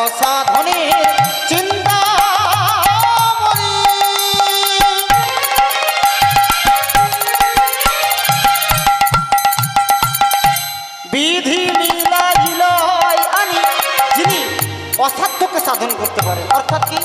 অসাধনের চিন্তা বিধি মিলাইল আনি, যিনি অসাধ্যকে সাধন করতে পারে। অর্থাৎ কি,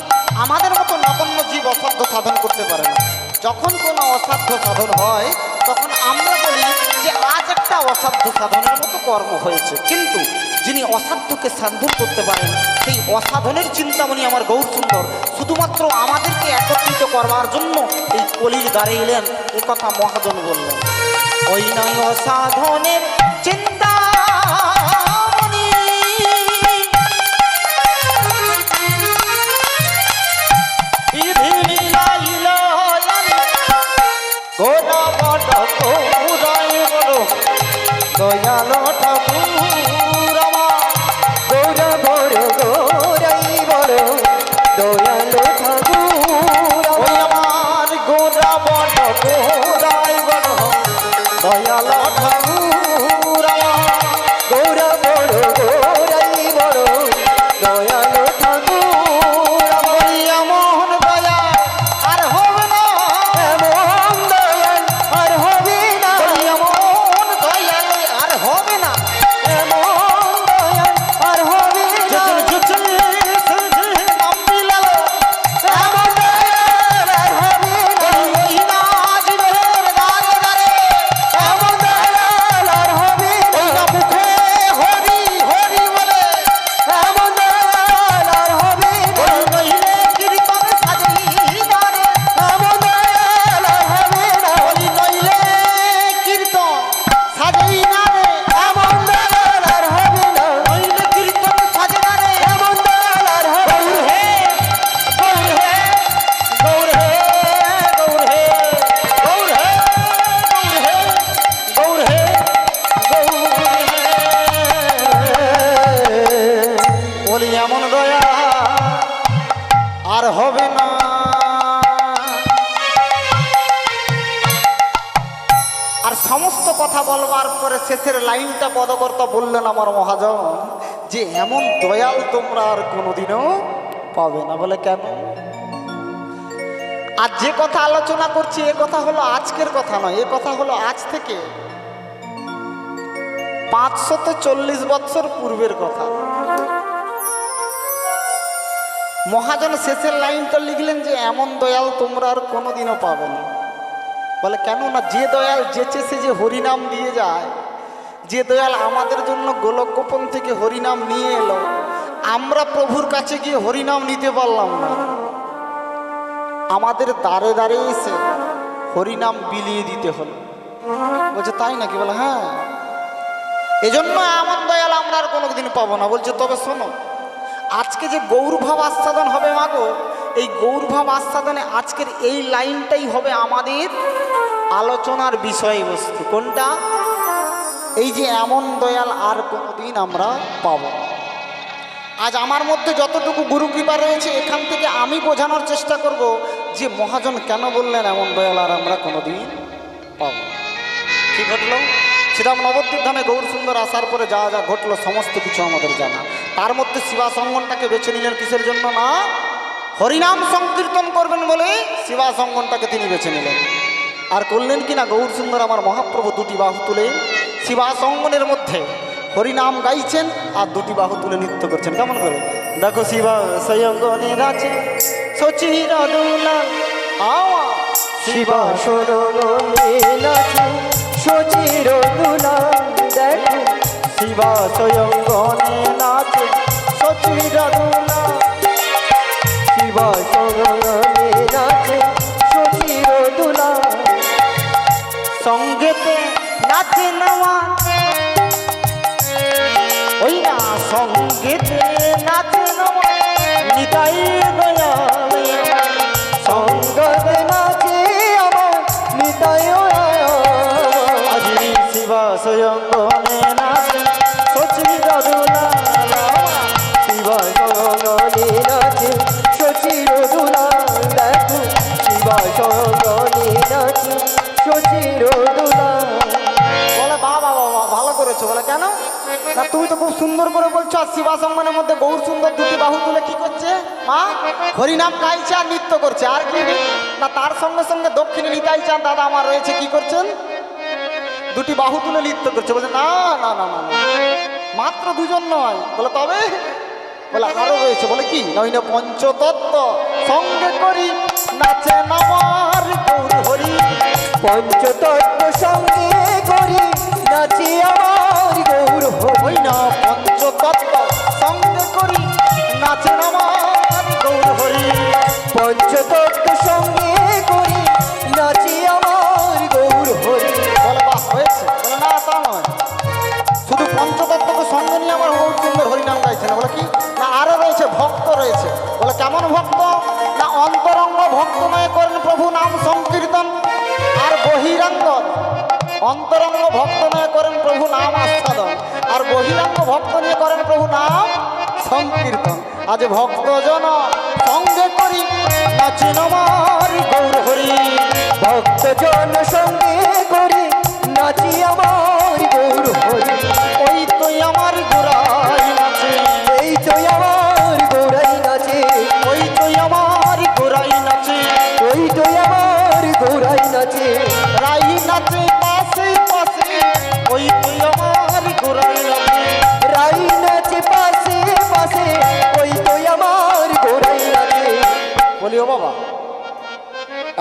আমাদের মতো নগণ্য জীব অসাধ্য সাধন করতে পারে না। যখন কোনো অসাধ্য সাধন হয় তখন আমরা বলি যে আজ একটা অসাধ্য সাধনের মতো কর্ম হয়েছে। কিন্তু যিনি অসাধ্যকে সাধন করতে পারেন, সেই অসাধনের চিন্তামণি আমার গৌরসুন্দর শুধুমাত্র আমাদেরকে একত্রিত করবার জন্য এই কলির দ্বারে এলেন, এ কথা মহাজন বললেন। ওই নয় অসাধনের চিন্তা দয়ালো ঠাকুর আমার গৌর গৌর গৌরাই বড় দয়ালো ঠাকুর ওই আমার গোরা বড় গৌরাই বড় দয়ালো ঠাকুর আমার গৌর বড় গৌরাই বড় দয়ালো ঠাকুর আমার এমন দয়া আর হবে না, এমন দয়া আর হবে না, এমন দয়া আর হবে না, এমন দয়া আর হবে না। নাম বিলালো এমন দয়া আর হবে না, ওই নাজিরের গারে গারে এমন দয়া আর হবে না, ওই মুখে হরি হরি বলে এমন দয়া আর হবে না, ওই নইলে কীর্তন সাজাই গারে এমন দয়া আর হবে না, ওই নইলে কীর্তন সাজাই না রে এমন দয়া আর হবে না, নইলে কীর্তন সাজে না রে এমন দয়া আর হবে না। গৌর হে গৌর হে গৌর হে গৌর হে গৌর হে গৌর হে বলি এমন দয়া আর হবে না। আর সমস্ত কথা বলবার পরে শেষের লাইনটা পদকর্তা বললেন আমার মহাজন যে এমন দয়াল তোমরা আর কোনোদিনও পাবে না। বলে কেন? আর যে কথা আলোচনা করছি এ কথা হলো আজকের কথা নয়, এ কথা হলো আজ থেকে 540 বৎসর পূর্বের কথা। মহাজন শেষের লাইনটা লিখলেন যে এমন দয়াল তোমরা আর কোনোদিনও পাবে না। বলে কেন না? যে দয়াল যেচে সে যে হরিনাম দিয়ে যায়, যে দয়াল আমাদের জন্য গোলক গোপন থেকে হরিনাম নিয়ে এলো, আমরা প্রভুর কাছে গিয়ে হরিনাম নিতে পারলাম না, আমাদের দ্বারে দ্বারে এসে হরিনাম বিলিয়ে দিতে হলো। বলছে তাই নাকি? বলে হ্যাঁ, এজন্য এমন দয়াল আমরা আর কোনোদিন পাবো না। বলছে তবে শোনো, আজকে যে গৌরভাব আস্বাদন হবে মাগো, এই গৌরভাব আস্বাদনে আজকের এই লাইনটাই হবে আমাদের আলোচনার বিষয়বস্তু। কোনটা? এই যে এমন দয়াল আর কোনোদিন আমরা পাব না। আজ আমার মধ্যে যতটুকু গুরু কৃপা রয়েছে এখান থেকে আমি বোঝানোর চেষ্টা করব যে মহাজন কেন বললেন এমন দয়াল আর আমরা কোনোদিন পাব না। কি ঘটল? শ্রীরাম নবদ্বীপ ধামে গৌরসুন্দর আসার পরে যা যা ঘটলো সমস্ত কিছু আমাদের জানা। তার মধ্যে শিবাসঙ্গনটাকে বেছে নিলেন কিসের জন্য? না হরিনাম সংকীর্তন করবেন বলে শিবাসঙ্গনটাকে তিনি বেছে নিলেন। আর করলেন কি না, গৌরসুন্দর আমার মহাপ্রভু দুটি বাহু তুলে শিবাসঙ্গনের মধ্যে হরিনাম গাইছেন আর দুটি বাহু তুলে নৃত্য করছেন। কেমন করে? দেখো শিবা সয়ঙ্গনে নাচে সচির দুলাল আওয়া শিবা সয়ঙ্গনে নাচে সচির দুলাল, দেখো শিবা সয়ঙ্গনে নাচে সচির দুলাল, শিবা সয়ঙ্গনে নাচে সচির দুলাল, সঙ্গেতে নাচে নওয়া ওই না সঙ্গেতে নাচে নওয়া নিতাই দয়াল, সঙ্গতে নাচে আমার নিতাই আজি শিবা সয়ঙ্গনে নাচে সচির দুলাল, শিবা সয়ঙ্গনে নাচে সচির দুলাল, দেখো শিবা সয়ঙ্গনে নাচে সচির দুলাল। বলে বাবা বাবা ভালো করেছো। বলে কেন? না তুমি তো খুব সুন্দর করে বলছো, আর শিবা সম্মানের মধ্যে গৌর সুন্দর দুটি বাহু তুলে কি করছে মা? হরিনাম গাইছে আর নৃত্য করছে। আর কি না তার সঙ্গে সঙ্গে দক্ষিণে নিতাই চাঁদ দাদা আমার রয়েছে, কি করছেন? দুটি বাহু তুলে নৃত্য করছে। বলছে না না না না মাত্র দুজন নয়। বলে তবে? বলে আরো রয়েছে। বলে কি? নইন পঞ্চতত্ত্ব সঙ্গে করি নাচে নামার গৌর হরি। পঞ্চতত্ত্ব সঙ্গে করি নাচি আমার গৌর ওই না পঞ্চতত্ত্ব সঙ্গে করি নাচে নামার গৌর হরি। পঞ্চতত্ত্ব সঙ্গে করি নাচি আমার গৌর হরি। বলে বাহ হয়েছে। বলে না তা নয়, শুধু পঞ্চতত্ত্বকে সঙ্গে নিয়ে আমার গৌর সুন্দর হরিনাম গাইছে না। বলে কি না আরো রয়েছে, ভক্ত রয়েছে। বলে কেমন ভক্ত? না অন্তরঙ্গ ভক্ত নয় করেন প্রভু নাম সংকীর্তন, আর বহিরাঙ্গ অন্তরঙ্গ ভক্ত নয় করেন প্রভু নাম আস্বাদন, আর বহিরাঙ্গ ভক্ত নিয়ে করেন প্রভু নাম সংকীর্তন। আজ ভক্তজন সঙ্গে করি নাচি আমার গৌর হরি। ভক্তজন সঙ্গে করি নাচি আমার গৌর হরি। ওই তুই আমার গোড়াই নাচে, এই তো আমার গৌরাই নাচে, ওই তুই আমার গোড়াই নাচে, ওই তো আমার গৌরাই নাচে। রাই নাচে পাশে পাশে, ওই তুই আমার গোড়াই নাচে। রাই নাচে পাশে পাশে, ওই তো আমার গৌরাই নাচে। বলি ও বাবা,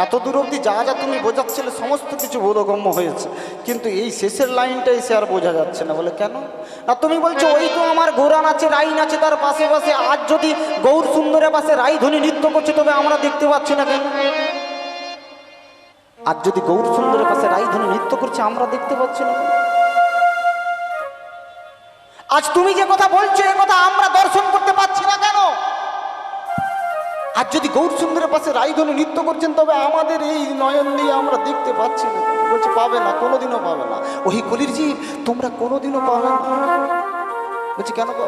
এত দূর অবধি যা যা তুমি বোঝাচ্ছিলে সমস্ত কিছু বোধগম্য হয়েছে, কিন্তু এই শেষের লাইনটা এসে আর বোঝা যাচ্ছে না। বলে কেন? না তুমি বলছো ওই তো আমার গোরা নাচে রাই নাচে তার পাশে পাশে। আজ যদি গৌর সুন্দরের পাশে রাই ধ্বনি নৃত্য করছে তবে আমরা দেখতে পাচ্ছি না কেন? আজ যদি গৌর সুন্দরের পাশে রাই ধ্বনি নৃত্য করছে আমরা দেখতে পাচ্ছি না কেন? আজ তুমি যে কথা বলছো এ কথা আমরা দর্শন করতে পাচ্ছি না কেন? আর যদি গৌর সুন্দরের পাশে রাইধনু নৃত্য করছেন তবে আমাদের এই নয়ন দিয়ে আমরা দেখতে পাচ্ছি না। বলছে পাবে না, কোনোদিনও পাবে না। ওই কলির জীব তোমরা কোনোদিনও পাবে না। বলছে কেন গো?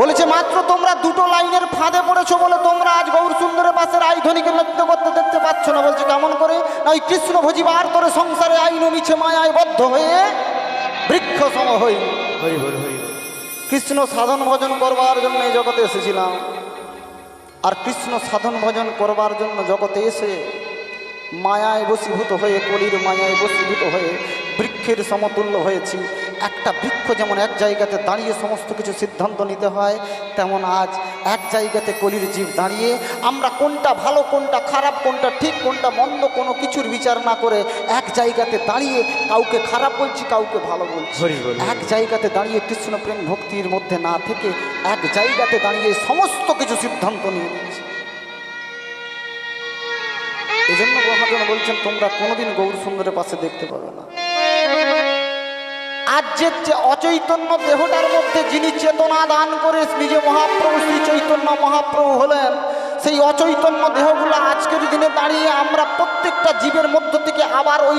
বলেছে মাত্র তোমরা দুটো লাইনের ফাঁদে পড়েছো বলে তোমরা আজ গৌর সুন্দরের পাশে রাইধনীকে নৃত্য করতে দেখতে পাচ্ছ না। বলছে কেমন করে? না ওই কৃষ্ণ ভজিবার তোরে সংসারে আইন মিছে মায়ায় বদ্ধ হয়ে বৃক্ষ সম হই। কৃষ্ণ সাধন ভজন করবার জন্য এই জগতে এসেছিলাম, আর কৃষ্ণ সাধন ভজন করবার জন্য জগতে এসে মায়ায় বশীভূত হয়ে, কলির মায়ায় বশীভূত হয়ে বৃক্ষের সমতুল্য হয়েছি। একটা বৃক্ষ যেমন এক জায়গাতে দাঁড়িয়ে সমস্ত কিছু সিদ্ধান্ত নিতে হয়, তেমন আজ এক জায়গাতে কলির জীব দাঁড়িয়ে আমরা কোনটা ভালো কোনটা খারাপ কোনটা ঠিক কোনটা মন্দ কোনো কিছুর বিচার না করে এক জায়গাতে দাঁড়িয়ে কাউকে খারাপ বলছি কাউকে ভালো বলছি। এক জায়গাতে দাঁড়িয়ে কৃষ্ণ প্রেম ভক্তির মধ্যে না থেকে এক জায়গাতে দাঁড়িয়ে সমস্ত কিছু সিদ্ধান্ত নিয়ে নিচ্ছি। এই জন্য মহাজন বলছেন তোমরা কোনোদিন গৌর সুন্দরের পাশে দেখতে পাবে না। আজ যে অচৈতন্য দেহটার মধ্যে যিনি চেতনা দান করে নিজে মহাপ্রভু শ্রী চৈতন্য মহাপ্রভু হলেন, সেই অচৈতন্য দেহগুলো আজকের দিনে দাঁড়িয়ে আমরা প্রত্যেকটা জীবের মধ্য থেকে আবার ওই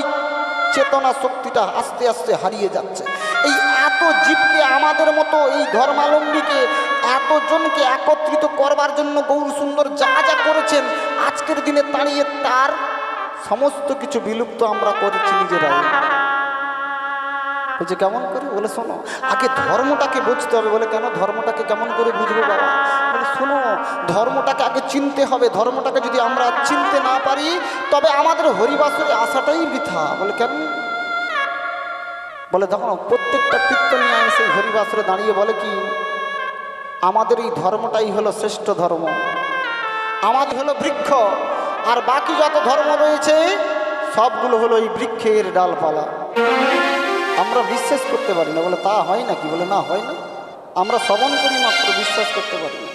চেতনা শক্তিটা আস্তে আস্তে হারিয়ে যাচ্ছে। এই এত জীবকে আমাদের মতো এই ধর্মাবলম্বীকে এতজনকে একত্রিত করবার জন্য গৌর সুন্দর যা যা করেছেন আজকের দিনে দাঁড়িয়ে তার সমস্ত কিছু বিলুপ্ত আমরা করেছি নিজেরাই। বলছে কেমন করে? বলে শোনো আগে ধর্মটাকে বুঝতে হবে। বলে কেন? ধর্মটাকে কেমন করে বুঝবো বাবা? বলে শোনো ধর্মটাকে আগে চিনতে হবে। ধর্মটাকে যদি আমরা চিনতে না পারি তবে আমাদের হরিবাসরে আসাটাই বৃথা। বলে কেন? বলে দেখো প্রত্যেকটা কীর্তনিয়া সেই হরিবাসরে দাঁড়িয়ে বলে কি আমাদের এই ধর্মটাই হলো শ্রেষ্ঠ ধর্ম, আমাদের হলো বৃক্ষ, আর বাকি যত ধর্ম রয়েছে সবগুলো হলো এই বৃক্ষের ডালপালা। আমরা বিশ্বাস করতে পারি না। বলে তা হয় নাকি? বলে না হয় না, আমরা শ্রবণ করি মাত্র, বিশ্বাস করতে পারি না।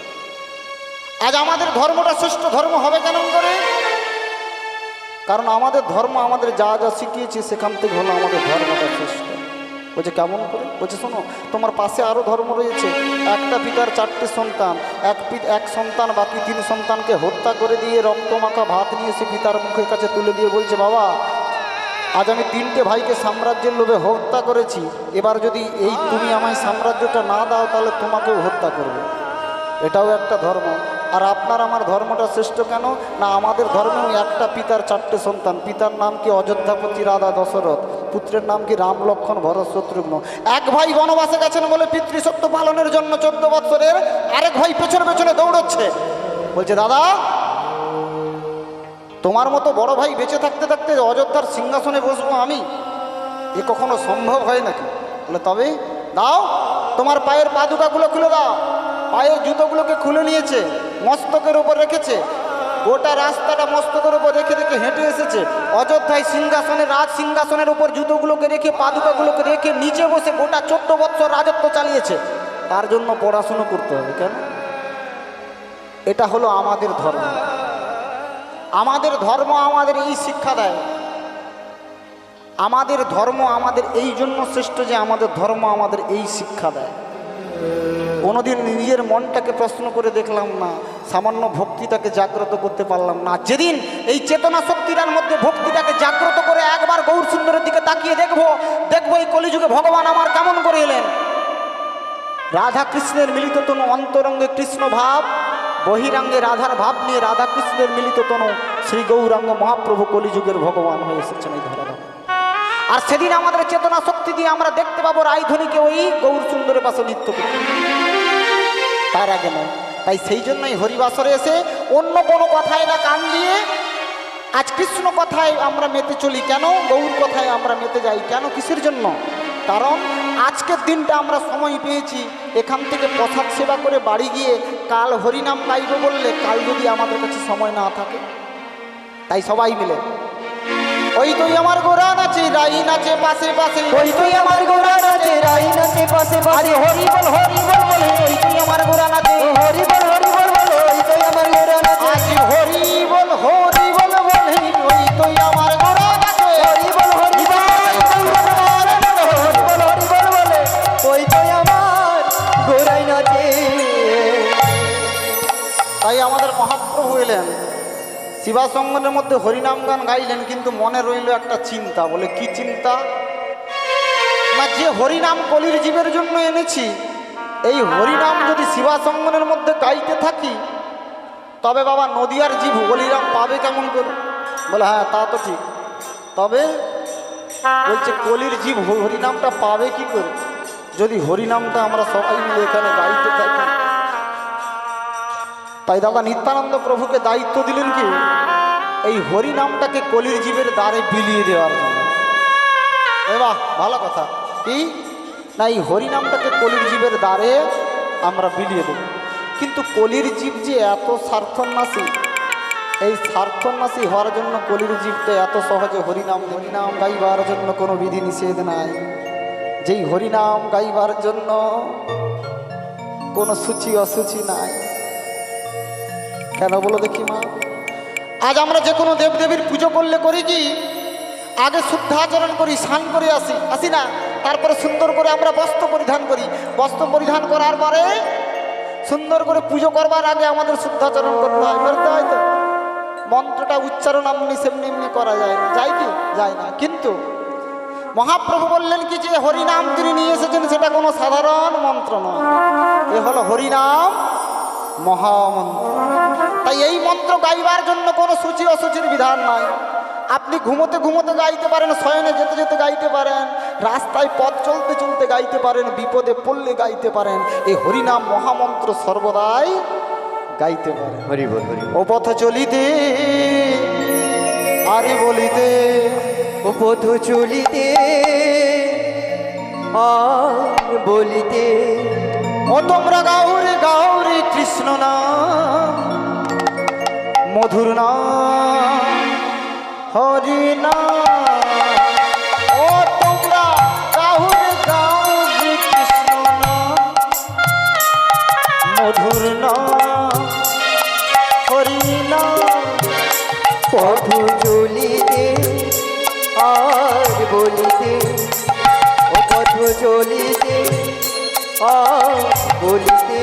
আজ আমাদের ধর্মটা শ্রেষ্ঠ ধর্ম হবে কেন করে? কারণ আমাদের ধর্ম আমাদের যা যা শিখিয়েছে সেখান থেকে হলো আমাদের ধর্মটা শ্রেষ্ঠ। বলছে কেমন করে? বলছে শোনো তোমার পাশে আরও ধর্ম রয়েছে। একটা পিতার 4টে সন্তান, এক সন্তান বাকি 3 সন্তানকে হত্যা করে দিয়ে রক্তমাখা ভাত নিয়ে সে পিতার মুখের কাছে তুলে দিয়ে বলছে বাবা আজ আমি 3টে ভাইকে সাম্রাজ্যের লোভে হত্যা করেছি, এবার যদি তুমি আমায় সাম্রাজ্যটা না দাও তাহলে তোমাকেও হত্যা করবে। এটাও একটা ধর্ম। আর আপনার আমার ধর্মটা শ্রেষ্ঠ কেন? না, আমাদের ধর্মেও একটা পিতার 4টে সন্তান। পিতার নাম কি অযোধ্যাপতি রাধা দশরথ, পুত্রের নাম কি রাম লক্ষ্মণ ভরত শত্রুঘ্ন। এক ভাই বনবাসে গেছেন বলে পিতৃসত্য পালনের জন্য 14 বৎসরের, আরেক ভাই পেছনে পেছনে দৌড়চ্ছে। বলছে, দাদা তোমার মতো বড় ভাই বেঁচে থাকতে থাকতে অযোধ্যার সিংহাসনে বসবো আমি, এ কখনো সম্ভব হয় নাকি? বলে, তবে দাও তোমার পায়ের পাদুকাগুলো খুলে দাও। পায়ের জুতোগুলোকে খুলে নিয়েছে, মস্তকের উপর রেখেছে, গোটা রাস্তাটা মস্তকের উপর রেখে রেখে হেঁটে এসেছে। অযোধ্যায় সিংহাসনে, রাজ সিংহাসনের উপর জুতোগুলোকে রেখে পাদুকাগুলোকে রেখে নিচে বসে গোটা 14 বৎসর রাজত্ব চালিয়েছে। তার জন্য পড়াশুনো করতে হবে কেন? এটা হলো আমাদের ধর্ম। আমাদের ধর্ম আমাদের এই শিক্ষা দেয়। আমাদের ধর্ম আমাদের এই জন্য শ্রেষ্ঠ যে আমাদের ধর্ম আমাদের এই শিক্ষা দেয়। কোনোদিন নিজের মনটাকে প্রশ্ন করে দেখলাম না, সামান্য ভক্তিটাকে জাগ্রত করতে পারলাম না। যেদিন এই চেতনা শক্তিটার মধ্যে ভক্তিটাকে জাগ্রত করে একবার গৌর সুন্দরের দিকে তাকিয়ে দেখবো এই কলিযুগে ভগবান আমার কেমন করে এলেন। রাধা কৃষ্ণের মিলিত তনু, অন্তরঙ্গে কৃষ্ণ ভাব, বহিরাঙ্গে রাধার ভাব নিয়ে রাধা কৃষ্ণের মিলিত তনু শ্রী গৌরাঙ্গ মহাপ্রভু কলিযুগের ভগবান হয়ে এসেছেন এই ধরাধামে। আর সেদিন আমাদের চেতনা শক্তি দিয়ে আমরা দেখতে পাবো রায়ধনীকে ওই গৌর সুন্দরের পাশে নৃত্য করতে, তার আগে নয়। তাই সেই জন্যই হরিবাসরে এসে অন্য কোনো কথায় না কান দিয়ে আজ কৃষ্ণ কথায় আমরা মেতে চলি কেন, গৌর কথায় আমরা মেতে যাই কেন, কিসের জন্য? কারণ আজকের দিনটা আমরা সময় পেয়েছি, এখান থেকে প্রসাদ সেবা করে বাড়ি গিয়ে কাল হরিনাম গাইব বললে কাল যদি আমাদের কাছে সময় না থাকে। তাই সবাই মিলে ওই তুই আমার গোরা নাচে রাই নাচে পাশে পাশে, ওই তুই আমার গোরা নাচে রাই নাচে পাশে পাশে, হরি বল বলে ওই তুই আমার গোরা নাচে, হরি বল বলে ওই তুই আমার গোরা নাচে, আজ হরি বল বলে ওই তুই আমার গোরা নাচে, হরি বল বলে ওই তুই আমার গোরাই নাচে। তাই আমাদের মহাপ্রভু এলেন, শিবাসঙ্গনের মধ্যে হরিনাম গান গাইলেন, কিন্তু মনে রইল একটা চিন্তা। বলে, কি চিন্তা? না, যে হরিনাম কলির জীবের জন্য এনেছি, এই হরিনাম যদি শিবাসঙ্গনের মধ্যে গাইতে থাকি তবে বাবা নদিয়ার জীব হরিনাম পাবে কেমন করে? বলে, হ্যাঁ তা তো ঠিক, তবে বলছে কলির জীব হরিনামটা পাবে কি করে যদি হরিনামটা আমরা সবাই মিলে এখানে গাইতে থাকি। তাই দাদা নিত্যানন্দ প্রভুকে দায়িত্ব দিলেন কি এই হরিনামটাকে কলির জীবের দ্বারে বিলিয়ে দেওয়ার জন্য। বাহ, ভালো কথা। কি না, এই হরিনামটাকে কলির জীবের দ্বারে আমরা বিলিয়ে দেব। কিন্তু কলির জীব যে এত স্বার্থন্যাসী, এই স্বার্থন্যাসী হওয়ার জন্য কলির জীবকে এত সহজে হরিনাম গাইবার জন্য কোনো বিধি নিষেধ নাই। যেই হরিনাম গাইবার জন্য কোনো সূচি অসুচি নাই। কেন বলো দেখি মা? আজ আমরা যে কোনো দেবদেবীর পুজো করলে করি কি, আগে শুদ্ধাচরণ করি, স্নান করে আসি না, তারপরে সুন্দর করে আমরা বস্ত্র পরিধান করি। বস্ত্র পরিধান করার পরে সুন্দর করে পুজো করবার আগে আমাদের শুদ্ধাচরণ করতে হয়, করতে হয় তো। মন্ত্রটা উচ্চারণ এমনি সেমনি করা যায় না, যায় কি? যায় না। কিন্তু মহাপ্রভু বললেন কি যে হরিনাম তিনি নিয়ে এসেছেন সেটা কোনো সাধারণ মন্ত্র নয়, এ হলো হরিনাম মহামন্ত্র। তাই এই মন্ত্র গাইবার জন্য কোনো সূচি অসুচির বিধান নাই। আপনি ঘুমোতে ঘুমোতে গাইতে পারেন, শয়নে যেতে যেতে গাইতে পারেন, রাস্তায় পথ চলতে চলতে গাইতে পারেন, বিপদে পড়লে গাইতে পারেন। এই হরিনাম মহামন্ত্র সর্বদাই গাইতে পারেন। হরি বল হরি ও পথ চলিতে আরে বলিতে, ও পথ চলিতে আর বলিতে, ও তোমরা গাউরে গাউরে কৃষ্ণ নাম মধুর নাম হরি নাম। ও তোমরা গাউরে গাউরে কৃষ্ণ নাম মধুর নাম হরি নাম। পথ চলিতে আর বলিতে, ও পথ চলিতে আর বলিতে,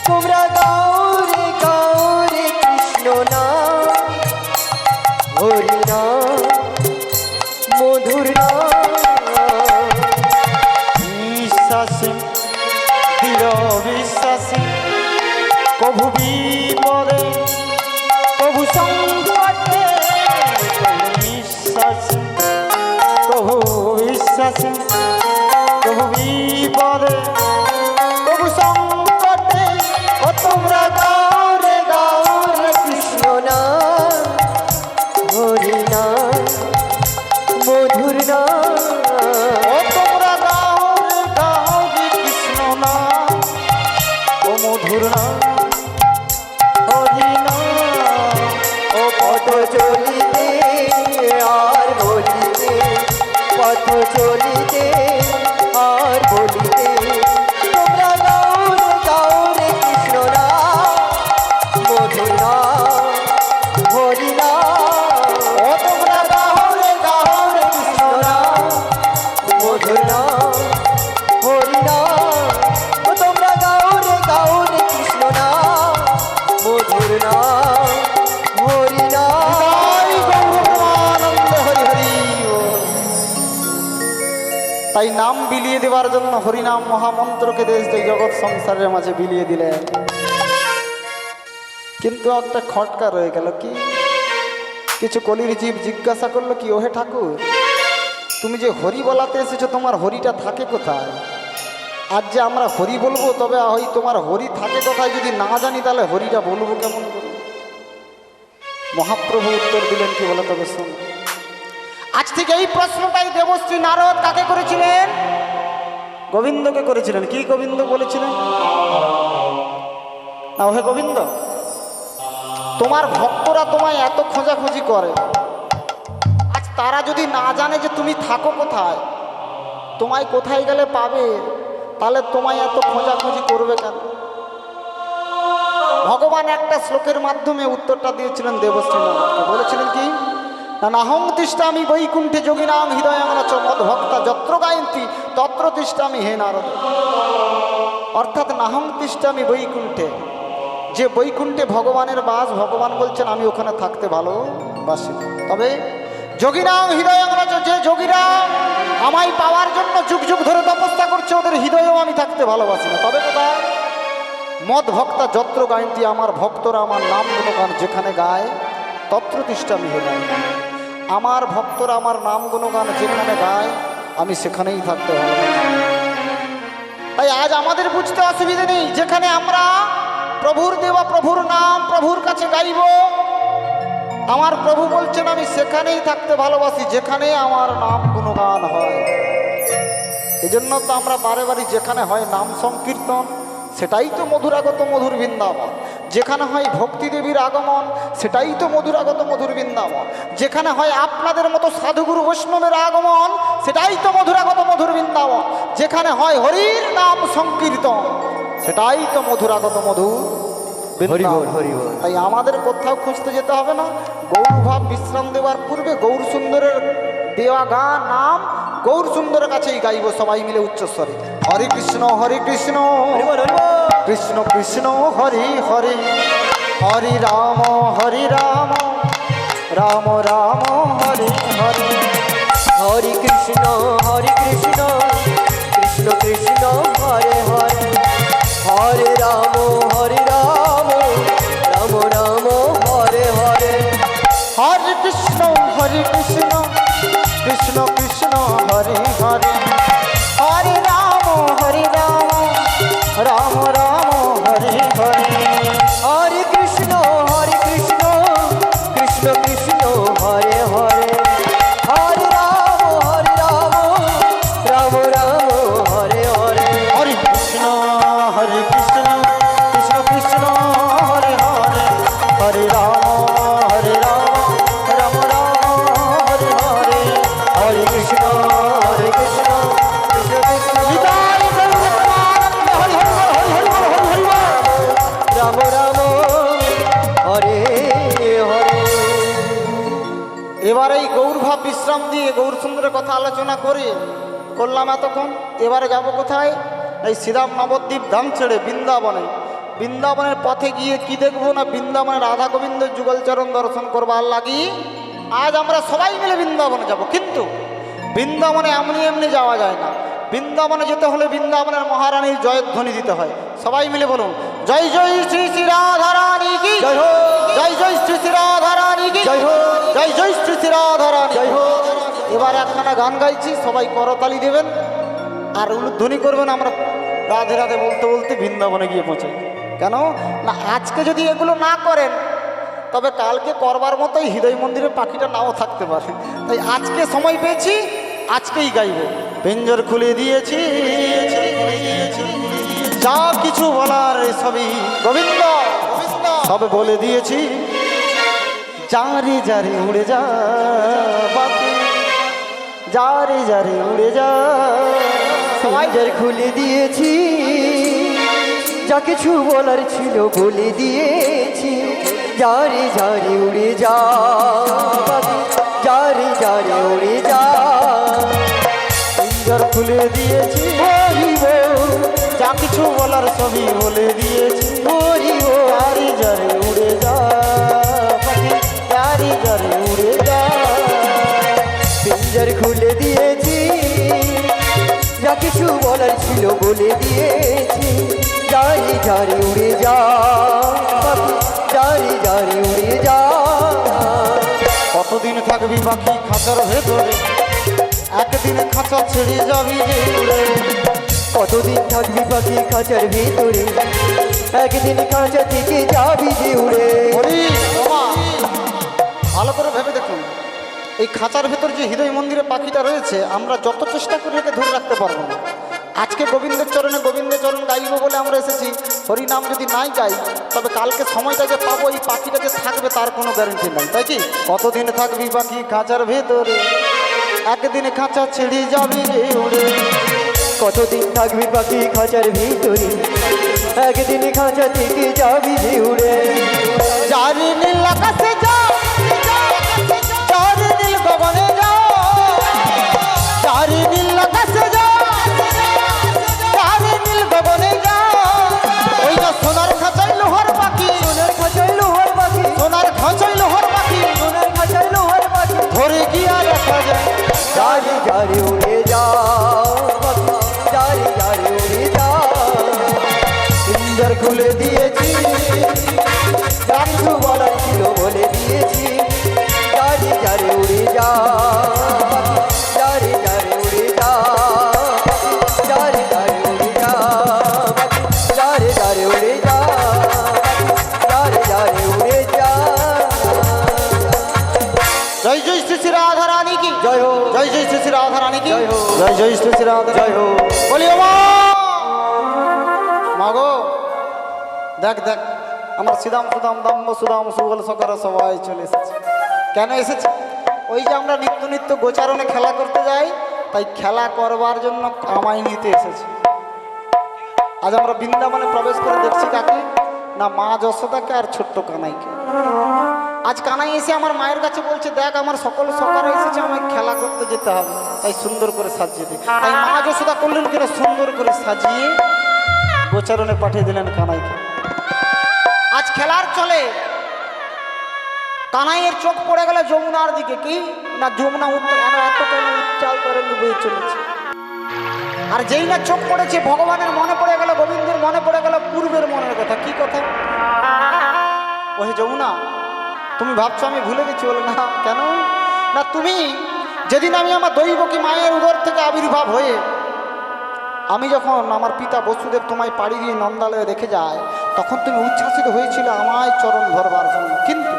তোমরা গাউরে গাউরে কৃষ্ণ নাম হরি নাম মধুর নাম। বিশ্বাসী দৃঢ় বিশ্বাসী কভু বিপদে প্রভু সংকটে ও তোমরা গাও রে কৃষ্ণ নাম হরি নাম মধুর নাম ও তোমরা গাও রে কৃষ্ণ নাম ও মধুর নাম হরি নাম ও পথ চলিতে আর বলিতে পথ চলিতে আর বলিতে তোমরা গাও রে কৃষ্ণ নাম মধুর নাম হরি নাম ও তোমরা গাও রে কৃষ্ণ নাম মধুর নাম হরি নাম ও তোমরা গাও রে কৃষ্ণ নাম মধুর নাম হরি নাম জয় গৌরানন্দ হরি হরি বল। তাই নাম বিলিয়ে দেওয়ার জন্য হরিনাম মহামন্ত্রকে দেশ এই জগৎ সংসারের মাঝে বিলিয়ে দিলেন। কিন্তু একটা খটকা রয়ে গেল, কি কিছু কলির জীব জিজ্ঞাসা করলো, কি ওহে ঠাকুর, তুমি যে হরি বলাতে এসেছো তোমার হরিটা থাকে কোথায়? আজ যে আমরা হরি বলবো, তবে ওই তোমার হরি থাকে কোথায় যদি না জানি তাহলে হরিটা বলবো কেমন করে? মহাপ্রভু উত্তর দিলেন, কি বলে তবে শুন। আজ থেকে এই প্রশ্নটাই দেবশ্রী নারদ কাকে করেছিলেন? গোবিন্দকে করেছিলেন। কি গোবিন্দ বলেছিলেন? না, ওহে গোবিন্দ, তোমার ভক্তরা তোমায় এত খোঁজাখুঁজি করে, আজ তারা যদি না জানে যে তুমি থাকো কোথায়, তোমায় কোথায় গেলে পাবে, তাহলে তোমায় এত খোঁজাখুঁজি করবে কেন? ভগবান একটা শ্লোকের মাধ্যমে উত্তরটা দিয়েছিলেন দেবশ্রী নারদকে। বলেছিলেন কি না, নাহং তিষ্ঠামি বৈকুণ্ঠে যোগিনাং হৃদয়াঙ্গনাচ মদ্ভক্তা যত্র গায়ন্তি তত্র তিষ্ঠামি হে নারদ। অর্থাৎ নাহং তিষ্ঠামি বৈকুণ্ঠে, যে বৈকুণ্ঠে ভগবানের বাস, ভগবান বলছেন আমি ওখানে থাকতে ভালোবাসি। তবে যোগিনাং হৃদয়াঙ্গনাচ, যে যোগীরা আমায় পাওয়ার জন্য যুগ যুগ ধরে তপস্যা করছে, ওদের হৃদয়েও আমি থাকতে ভালোবাসি না। তবে কোথায়? মদ ভক্তা যত্র গায়ন্তি, আমার ভক্তরা আমার নাম গুণগান যেখানে গায় তত্র তিষ্ঠামি হে নারদ। আমার ভক্তরা আমার নাম গুণগান যেখানে গায় আমি সেখানেই থাকতে ভালোবাসি। তাই আজ আমাদের বুঝতে অসুবিধা নেই, যেখানে আমরা প্রভুর দেওয়া প্রভুর নাম প্রভুর কাছে গাইব, আমার প্রভু বলছেন আমি সেখানেই থাকতে ভালোবাসি যেখানে আমার নাম গুণগান হয়। এজন্য তো আমরা বারে বারে যেখানে হয় নাম সংকীর্তন, সেটাই তো মধুরাগত মধুর বৃন্দাবন। যেখানে হয় ভক্তি দেবীর আগমন, সেটাই তো মধুরাগত মধুর বৃন্দাবন। যেখানে হয় আপনাদের মতো সাধুগুরু বৈষ্ণবের আগমন, সেটাই তো মধুরাগত মধুর বৃন্দাবন। যেখানে হয় হরির নাম সংকীর্তন, সেটাই তো মধুরাগত মধুর বৃন্দাবন। তাই আমাদের কোথাও খুঁজতে যেতে হবে না। গৌরভাব বিশ্রাম দেওয়ার পূর্বে গৌর সুন্দরের দেওয়া গান নাম গৌর সুন্দরের কাছেই গাইব সবাই মিলে উচ্চস্বরে। হরে কৃষ্ণ কৃষ্ণ কৃষ্ণ হরি হরি, হরি রাম রাম রাম হরি হরি। হরে কৃষ্ণ কৃষ্ণ কৃষ্ণ হরে হরে, হরে রাম রাম রাম হরে হরে। হরে কৃষ্ণ কৃষ্ণ কৃষ্ণ হরি হরি, হরে রাম রাম রাম হরি হরি। হরে কৃষ্ণ কৃষ্ণ কৃষ্ণ হরে হরে, হরে রাম রাম রাম হরে হরে। হরে কৃষ্ণ কৃষ্ণ কৃষ্ণ হরে হরে, হরে রাম রাম রাম হরে হরে। হরে কৃষ্ণ কৃষ্ণ কৃষ্ণ হৃদয় গৌরানন্দ হরি হরি হরি হরি হরি হরি। রাম রাম হরে হরে। এবার এই গৌরভাব বিশ্রাম দিয়ে গৌর সুন্দরের কথা আলোচনা করে করলাম এতক্ষণ। এবারে যাব কোথায়? এই শ্রীরাম নবদ্বীপ ধাম ছেড়ে বৃন্দাবনে। বৃন্দাবনের পথে গিয়ে কি দেখবো না, বৃন্দাবনের রাধা গোবিন্দের যুগলচরণ দর্শন করবার লাগি আজ আমরা সবাই মিলে বৃন্দাবনে যাব। কিন্তু বৃন্দাবনে এমনি যাওয়া যায় না। বৃন্দাবনে যেতে হলে বৃন্দাবনের মহারানীর জয়ধ্বনি দিতে হয়। সবাই মিলে বলুন, জয় জয় শ্রী শ্রী রাধা রানী কি জয় হো, জয় জয় শ্রী শ্রী রাধা রানী কি জয় হো, জয় জয় শ্রী শ্রী রাধা রানী জয় হো। এবার একখানা গান গাইছি, সবাই করতালি দেবেন। আর উলুধ্বনি করবেন, আমরা রাধে রাধে বলতে বলতে বৃন্দাবনে গিয়ে পৌঁছাই। কেন না, আজকে যদি এগুলো না করেন তবে কালকে করবার মতোই হৃদয় মন্দিরের পাখিটা নাও থাকতে পারে। তাই আজকে সময় পেয়েছি, আজকেই গাইব। পেঞ্জর খুলে দিয়েছি, যা কিছু বলার সবই গোবিন্দ সব বলে দিয়েছি। যারে যারে উড়ে যা পাখি, যারে যারে উড়ে যা। পেঞ্জার খুলে দিয়েছি, যা কিছু বলার ছিল বলে দিয়েছি। যারে যারে উড়ে যা পাখি, যারে যারে উড়ে যা। পেঞ্জর খুলে দিয়েছি, যা কিছু বলার সবই বলে দিয়েছি। যারে যারে উড়ে যা পাখি, যারে যারে উড়ে যা। পেঞ্জার খুলে দিয়েছি, যা কিছু বলার ছিল বলে দিয়েছি। যারে যারে উড়ে যা পাখি, যারে যারে উড়ে যা। কতদিন থাকবি পাখি খাঁচার ভেতরে, একদিন খাঁচা ছেড়ে যাবি যে উড়ে। কতদিন থাকবি পাখি খাঁচার ভিতরে, একদিন খাঁচা থেকে যাবি যে উড়ে। হরি বাবা, ভালো করে ভেবে দেখুন, এই খাঁচার ভেতর যে হৃদয় মন্দিরে পাখিটা রয়েছে, আমরা যত চেষ্টা করে একে ধরে রাখতে পারবো না। আজকে গোবিন্দের চরণে গোবিন্দের চরণ গাইব বলে আমরা এসেছি, হরি নাম যদি নাই গাই তবে কালকে সময়টা যে পাবো, এই পাখিটা যে থাকবে তার কোনো গ্যারেন্টি নাই, তাই কি? কতদিন থাকবি পাখি খাঁচার ভেতরে, একদিন খাঁচা ছেড়ে যাবি রে উড়ে। কতদিন থাকবি পাখি খাঁচার ভিতরে, একদিন খাঁচা থেকে যাবি যে উড়ে। যারে নীল আকাশে যা, যারে নীল গগনে যা, যারে নীল আকাশে যা, যারে নীল গগনে যা। ওই না সোনার খাঁচাই লোহার পাখি, সোনার খাঁচায় লোহার পাখি, সোনার খাঁচাই লোহার পাখি, সোনার খাঁচায় লোহার পাখি। ধরে গিয়া রাখা যায়। যারে যারে উড়ে যা পাখি, যারে যারে উড়ে যা। পিঞ্জর খুলে দিয়েছি, যা কিছু বলার ছিল বলে দিয়েছি। যারে যারে উড়ে যা পাখি, যারে যারে উড়ে যা পাখি, যারে যারে উড়ে যা পাখি, যারে যারে উড়ে যা পাখি, যারে যারে উড়ে যা। জয় জয় শ্রী শ্রী রাধা রানী কি জয় হোক, জয় জয় শ্রী শ্রী রাধা রানী কি জয় হোক। জয় জয় শ্রী শ্রী রাধা জয় হোক। বলি ও মা, মাগো দেখ দেখ, আমার সিদাম সুদাম দাম্ব সুদাম সুগল সকর সবাই চলে এসেছে। কেন এসেছে? ওই যে আমরা নিত্য নিত্য গোচারণে খেলা করতে যাই, তাই খেলা করবার জন্য কামাই নিতে এসেছে। আজ আমরা বৃন্দাবনে প্রবেশ করে দেখছি কাকে না, মা যশোদাকে আর ছোট্ট কানাইকে। আজ কানাই এসে আমার মায়ের কাছে বলছে, দেখ আমার সকল সকারে এসেছে, আমায় খেলা করতে যেতে হবে, তাই সুন্দর করে সাজিয়ে দে। তাই মা যশোদা করলেন কিনা, সুন্দর করে সাজিয়ে গোচারণে পাঠিয়ে দিলেন কানাইকে। আজ খেলার চলে কানাইয়ের চোখ পড়ে গেল যমুনার দিকে। কি না, যমুনা এত কেন উচ্চাল তরঙ্গ বয়ে চলেছে। আর যেই না চোখ পড়েছে, ভগবানের মনে পড়ে গেল, গোবিন্দের মনে পড়ে গেল পূর্বের মনের কথা। কি কথা? ওহে যমুনা, তুমি ভাবছো আমি ভুলে গেছি? বলে না, কেন না, তুমি যেদিন আমি আমার দৈবকী মায়ের উদর থেকে আবির্ভাব হয়ে আমি যখন আমার পিতা বসুদেব তোমায় পাড়ি দিয়ে নন্দালয়ে রেখে যায়, তখন তুমি উচ্ছ্বাসিত হয়েছিল আমায় চরণ ধরবার জন্য। কিন্তু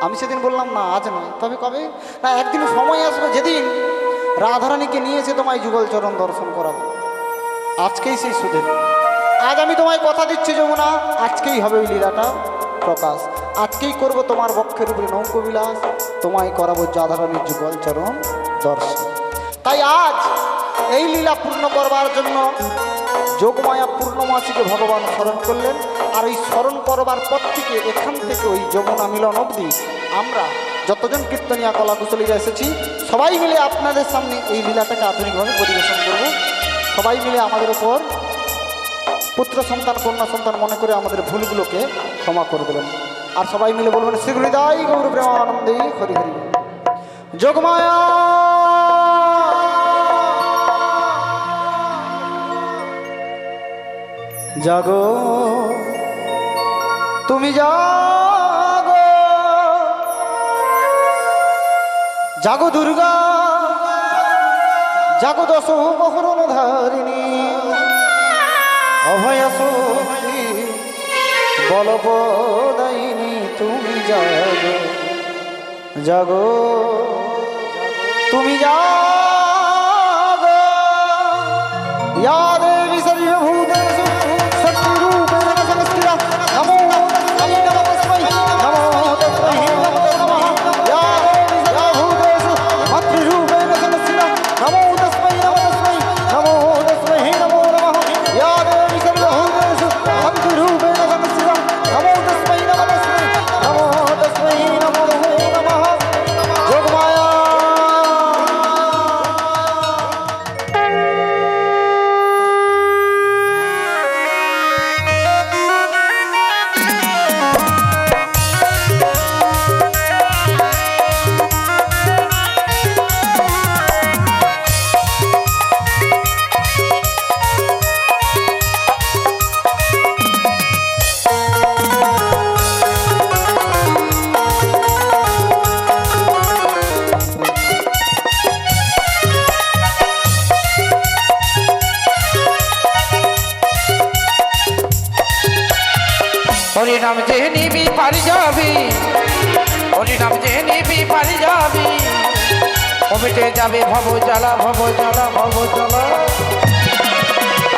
আমি সেদিন বললাম না, আজ নয়, তবে কবে না, একদিন সময় আসবে যেদিন রাধারানীকে নিয়েছে তোমায় যুগল চরণ দর্শন করাবো। আজকেই সেই সুদিন। আজ আমি তোমায় কথা দিচ্ছি যমুনা, আজকেই হবে ওই লীলাটা প্রকাশ। আজকেই করব তোমার বক্ষের উপরে নৌকবিলাস, তোমায় করাবো রাধারানীর যুগল চরণ দর্শন। তাই আজ এই লীলা পূর্ণ করবার জন্য যোগমায়া পূর্ণমাসীকে ভগবান স্মরণ করলেন। আর এই স্মরণ করবার পর থেকে এখান থেকে ওই যমুনা মিলন অবধি আমরা যতজন কীর্তনিয়া কলাকুশলীরা এসেছি, সবাই মিলে আপনাদের সামনে এই লীলাটাকে আধুনিকভাবে পরিবেশন করব। সবাই মিলে আমাদের উপর পুত্র সন্তান কন্যা সন্তান মনে করে আমাদের ভুলগুলোকে ক্ষমা করে দেবেন। আর সবাই মিলে বলবেন, শ্রী হৃদয় গৌর প্রেমানন্দে হরি হরি। যোগমায়া জাগো, তুমি জাগো, জাগো দুর্গা, জাগো দশ বহরণ ধারিণী অভয় শক্তি বলপদায়িনী তুমি জাগো জাগো তুমি জাগো ইয়া দেবী সর্বভূতেষু শক্তিরূপেণ সংস্থিতা নমো তস্मै নমো তস্मै নমো তস্मै নমো নমঃ ইয়া দেবী সর্বভূতেষু মাতৃরূপেণ সংস্থিতা নমো তস্मै নমো তস্मै নমো তস্मै নমো নমঃ ইয়া দেবী সর্বভূতেষু মাতৃরূপেণ সংস্থিতা নমো তস্मै নমো তস্मै নমো তস্मै নমো নমঃ যোগমায়া। হরিনাম যে নিবি পারি যাবি, হরিনাম যে নিবি পারি যাবি, কমিটে যাবে ভব জ্বালা ভব জ্বালা ভব জ্বালা।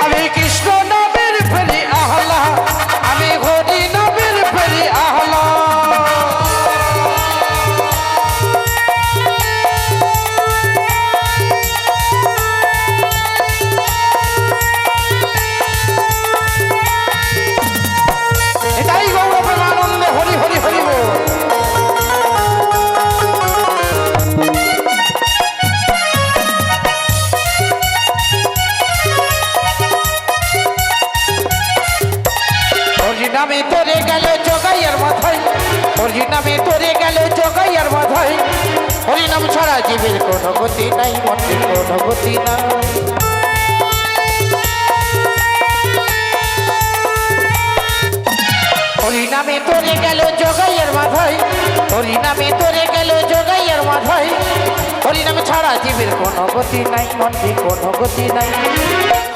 আমি কৃষ্ণ নামের ফেরি আহলা, আমি হরি নামের ফেরি আহলা। এটাই গৌরবের আনন্দে হরি হরি হরি বল। হরি নামে তোরে গেল জগাইয়ার মাথায়, হরি নামে তোরে গেল জগাইয়ার মাথায়, হরি নাম ছাড়া জীবের কোনো গতি নাই, মনের কোনো গতি নাই। হরি নামে তোরে গেল জগাইয়ার মাথায়, হরি নামে তোরে গেল জগাইয়ার মাথায়, হরি নামে ছাড়া জীবের কোনো গতি নাই, মনের কোনো গতি নাই।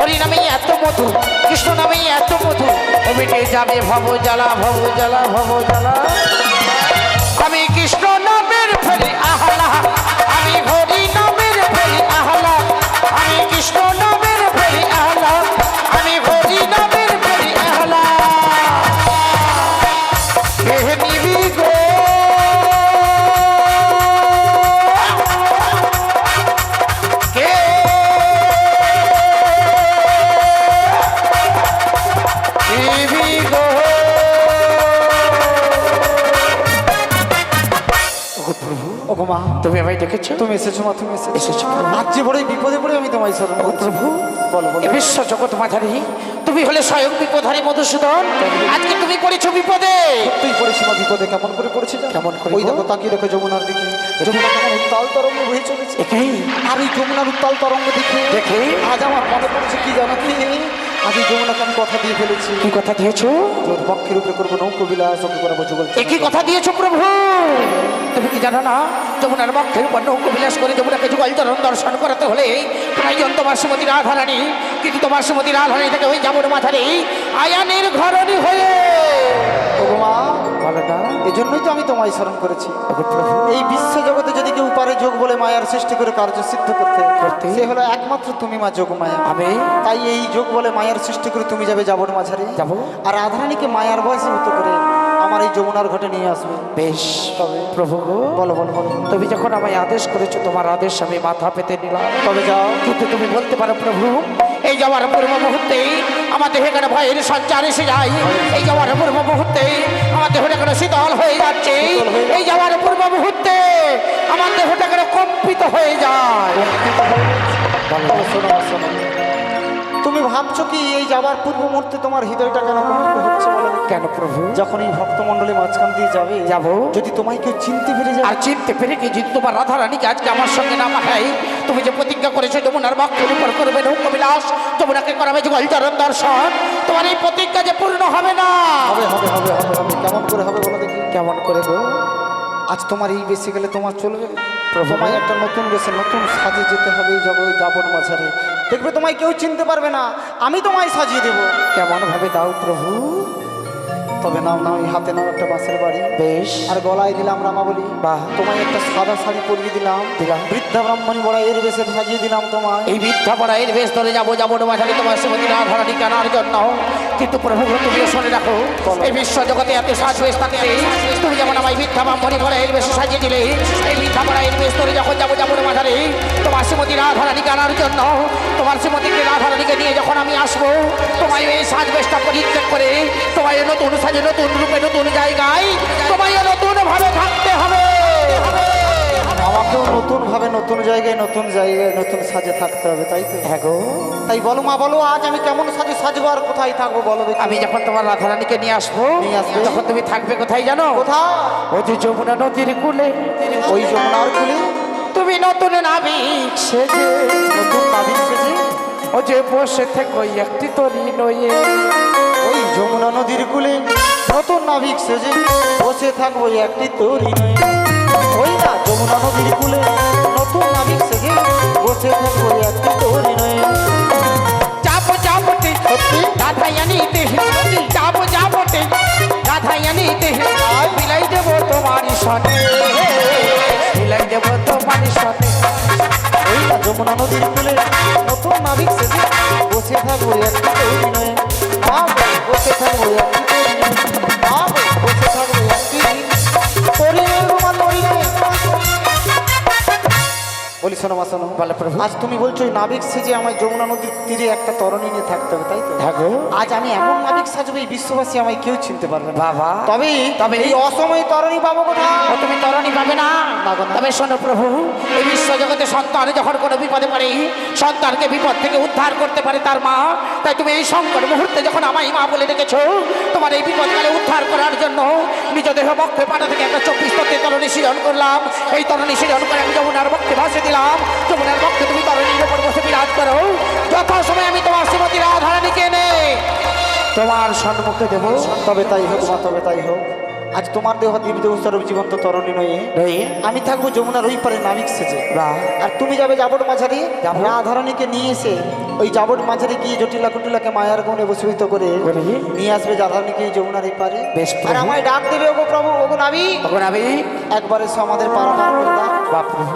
হরি নামে এত মধু, কৃষ্ণ নামে এত মধু, কমিটে যাবে ভব জ্বালা ভব জ্বালা ভব জ্বালা। আমি কৃষ্ণ নামের ফেরি আহলা, আমি হরি নামের ফেরি আহলা, আমি কৃষ্ণ নামের ফেরি আহলা, আমি হরি নামের ফেরি আহলা। কে নিবি গো কে নিবি গো। ওগো মা, তুমি আমায় দেখেছো? তুমি এসেছো মা, তুমি এসেছো। এসেছো। আজ যে বড়ই বিপদে পড়ে আমি তোমায় স্মরণ করছি। প্রভু, বলো বলো। এ বিশ্ব জগৎ মাঝারি তুমি হলে স্বয়ং বিপদহারী মধুসূদন, আজকে তুমি পড়েছো বিপদে। তুই পড়েছি মা বিপদে, কেমন করে পড়েছি জানো? কেমন করে ওই গো? দেখো তাকিয়ে দেখো যমুনার দিকে, যমুনা কেমন উত্তাল তরঙ্গ বয়ে চলেছে। একেই আর এই যমুনার উত্তাল তরঙ্গ দেখে দেখে আজ আমার মনে পড়েছে কি জানো কি, আজ এই যমুনাকে আমি কথা দিয়ে ফেলেছি। কি কথা দিয়েছো? তোর পক্ষের উপরে করবো নৌকো বিলাস, ওকে করাবো যুগল। একই কথা দিয়েছো প্রভু। তুমি কি জানো না, যমুনার বক্ষের উপর নৌকো বিলাস করে যমুনাকে যুগল চরণ দর্শন করাতে হলে প্রয়োজন তোমার শ্রীমতী রাধারানী, কিন্তু তোমার শ্রীমতী রাধারানী থেকে ওই যাবর মাথারে আয়ানের ঘরণী হয়ে। ওগো মা, বলো না। এজন্যই তো আমি তোমায় স্মরণ করেছি। ওগো প্রভু, এই বিশ্ব জগতে যদি কেউ পারে যোগ বলে মায়ার সৃষ্টি করে কার্য সিদ্ধ করতে, সে হলো একমাত্র তুমি মা, যোগ মায়া। আমি তাই এই যোগ বলে মায়ার সৃষ্টি করে তুমি যাবে যাবর মাঝারে, যাবো। আর রাধারানীকে মায়ার বয়সে হতো করে আমার এই যমুনার ঘটে নিয়ে আসবে। বেশ তবে প্রভু গো, বলো বলো বলো। তুমি যখন আমায় আদেশ করেছো, তোমার আদেশ আমি মাথা পেতে নিলাম। তবে যাও। কিন্তু তুমি বলতে পারো প্রভু, এই যাওয়ার পূর্ব মুহূর্তে আমার দেহে কেন ভয়ের সঞ্চার এসে যায়, এই যাওয়ার পূর্ব মুহূর্তে আমার দেহটা কেন শীতল হয়ে যাচ্ছে, এই যাওয়ার পূর্ব মুহূর্তে আমার দেহটা কেন কম্পিত হয়ে যায়। তবে শোনো মা, শোনো। তুমি ভাবছো কি এই যাবার পূর্ব মুহূর্তে তোমার হৃদয়টা কেন কম্পিত হচ্ছে বলো দেখি? কেন প্রভু? যখন এই ভক্তমণ্ডলী মাঝখান দিয়ে যাবে, যাবো। যদি তোমায় কেউ চিনতে পেরে যায়, আর চিনতে পেরে কি, যদি তোমার রাধারানীকে আজকে আমার সঙ্গে না মাঠাই, তুমি যে প্রতিজ্ঞা করেছো যমুনার বক্ষের উপর করবে নৌকো বিলাস, যমুনাকে করাবে যুগল চরণ দর্শন, তোমার এই প্রতিজ্ঞা যে পূর্ণ হবে না। হবে হবে হবে হবে হবে। কেমন করে হবে বলো দেখি? কেমন করে গো? আজ তোমার এই বেশি গেলে তোমার চলবে? তোমায় একটা নতুন বেশে নতুন সাজে যেতে হবে এই যাবন মাঝারে। দেখবে তোমায় কেউ চিনতে পারবে না, আমি তোমায় সাজিয়ে দেবো। কেমন ভাবে দাও প্রভু। তবে নাও নাও, এই হাতে নাও একটা বাঁশের বাড়ি, বেশ। আর গলায় দিলাম রামাবলী। বাহ। তোমায় একটা সাদা শাড়ি পরিয়ে দিলাম, বৃদ্ধা ব্রাহ্মণী বড়া এর বেশে সাজিয়ে দিলাম তোমায়। এই বৃদ্ধা পড়া এর বেশ ধরে যাবো মাঝারি তোমার শ্রীমতী রাধারানী কেনার জন্য। কিন্তু প্রভু তুমি শুনে রাখো, এই বিশ্ব জগতে এত সাজ বেশ থাকতে তুমি যেমন আমায় বৃদ্ধা ব্রাহ্মণী পড়া এর বেশে সাজিয়ে দিলে, এই বৃদ্ধা পড়া এর বেশ ধরে যখন যাবো মাঝারি তোমার শ্রীমতী রাধারানী কেনার জন্য, তোমার শ্রীমতী রাধারানীকে নিয়ে যখন আমি আসবো, তোমায় এই সাজ বেশটা পরিত্যাগ করে তোমায় নতুন সাজে নতুন রূপে নতুন জায়গায় তোমায় নতুন ভাবে থাকতে হবে। আমাকেও নতুন ভাবে নতুন জায়গায় নতুন সাজে থাকতে হবে, তাই তো? হ্যাঁ গো। তাই বলো মা, বলো আজ আমি কেমন সাজে সাজবো আর কোথায় থাকবো বলো দেখি। আমি যখন তোমার রাধারানীকে নিয়ে আসবো, নিয়ে আসবে। তখন তুমি থাকবে কোথায় জানো? কোথায়? ওই যে যমুনা নদীর কূলে। ওই যমুনার কুলে তুমি নতুন নাবিক সেজে, নতুন নাবিক সেজে ও যে বসে থেকে ওই একটি তরি নয়ে, ওই যমুনা নদীর কুলে নতুন নাবিক সেজে বসে থাকবো একটি তরি নয়। ওই না যমুনা নদীর কুলে নতুন নাবিক সেজে বসে থাকবো একটি তরি নয়। যাবতে সত্যি? রাধায়ানিতে যাবতে রাধায়ানিতে বিলাই দেব তোমার সনে, বিলাই দেব তোমার সনে। ওই না যমুনা নদীর কুলে নতুন নাবিক সেজে বসে থাকবো একটি তরি নয়। বসে থাকবো একটি তরি নয়, বসে থাকবো একটি তরি নয় গো মা, তরি নয়। বলি শোনো মা, শোনো। বলো প্রভু। আজ তুমি বলছো ওই নাবিক সেজে আমায় যমুনা নদীর তীরে একটা তরণী নিয়ে থাকতে হবে, তাই তো? হ্যাঁ গো। আজ আমি এমন নাবিক সাজবো এই বিশ্ববাসী আমায় কেউ চিনতে পারবে না। বাবা। তবে তবে এই অসময়ে তরণী পাবো কোথায়? ও তুমি তরণী পাবে না। পাবো না। তবে শোনো প্রভু, এই বিশ্ব জগতে সন্তান যখন কোনো বিপদে পড়ে, সন্তানকে বিপদ থেকে উদ্ধার করতে পারে তার মা। তাই তুমি এই সংকট মুহূর্তে যখন আমায় মা বলে ডেকেছো, তোমার এই বিপদকালে উদ্ধার করার জন্য নিজ দেহ বক্ষে পাটা থেকে একটা 24 তত্ত্বের তরণী সৃজন করলাম। এই তরণী সৃজন করে আমি যমুনার বক্ষে ভাসে দিলাম। যমুনার বক্ষে তুমি তরণীর উপর বসে বিরাজ করো। যথাসময় আমি তোমার শ্রীমতী রাধারানীকে এনে তোমার সম্মুখে দেবো। তবে তাই হোক মা, তবে তাই হোক। আজ তোমার দেহ দিব্য উৎসব জীবন্ত তরণী নয়, আমি থাকবো যমুনার ওই পারে নাবিক সেজে। আর তুমি যাবে যাবট মাঝারি, রাধারানীকে নিয়ে এসে ওই যাবট মাঝারি গিয়ে জটিলা কুটিলাকে মায়ার গৌনে বসীভূত করে নিয়ে আসবে রাধারানীকে যমুনার এই পারে। বেশ প্রভু। আর আমায় ডাক দেবে ওগো প্রভু, ওগো নাবিক, একবার এসে আমাদের পারাপার করে দাও।